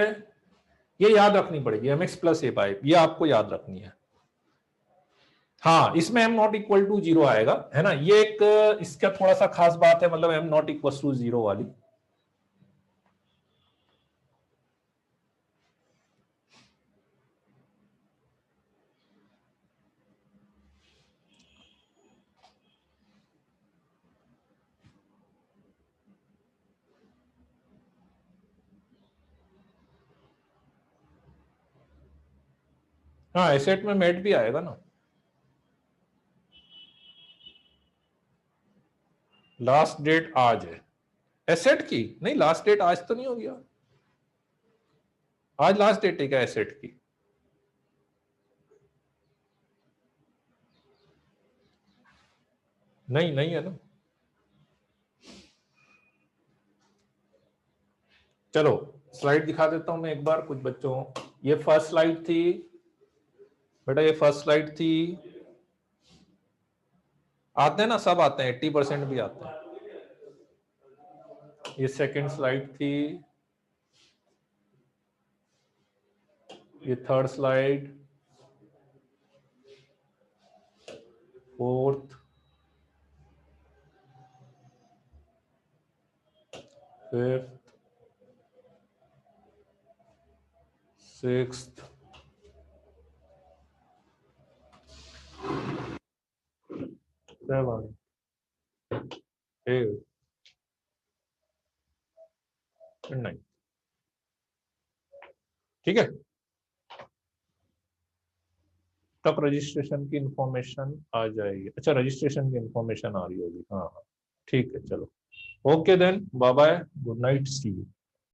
ये याद रखनी पड़ेगी, mx प्लस ए बाय, ये आपको याद रखनी है। हाँ इसमें m नॉट इक्वल टू 0 आएगा, है ना, ये एक इसका थोड़ा सा खास बात है, मतलब m नॉट इक्वल टू 0 वाली। हाँ एसेट में मेट भी आएगा ना, लास्ट डेट आज है एसेट की, नहीं लास्ट डेट आज तो नहीं हो गया, आज लास्ट डेट है क्या एसेट की? नहीं नहीं है ना। चलो स्लाइड दिखा देता हूं मैं एक बार कुछ बच्चों, ये फर्स्ट स्लाइड थी बेटा, ये फर्स्ट स्लाइड थी, आते हैं ना सब आते हैं, 80% भी आते हैं। ये सेकंड स्लाइड थी, ये third slide, fourth, fifth, sixth, seven, eight, nine. ठीक है, तक रजिस्ट्रेशन की इंफॉर्मेशन आ जाएगी। अच्छा रजिस्ट्रेशन की इंफॉर्मेशन आ रही होगी, हाँ हाँ ठीक है, चलो okay then, bye bye, good night, see you.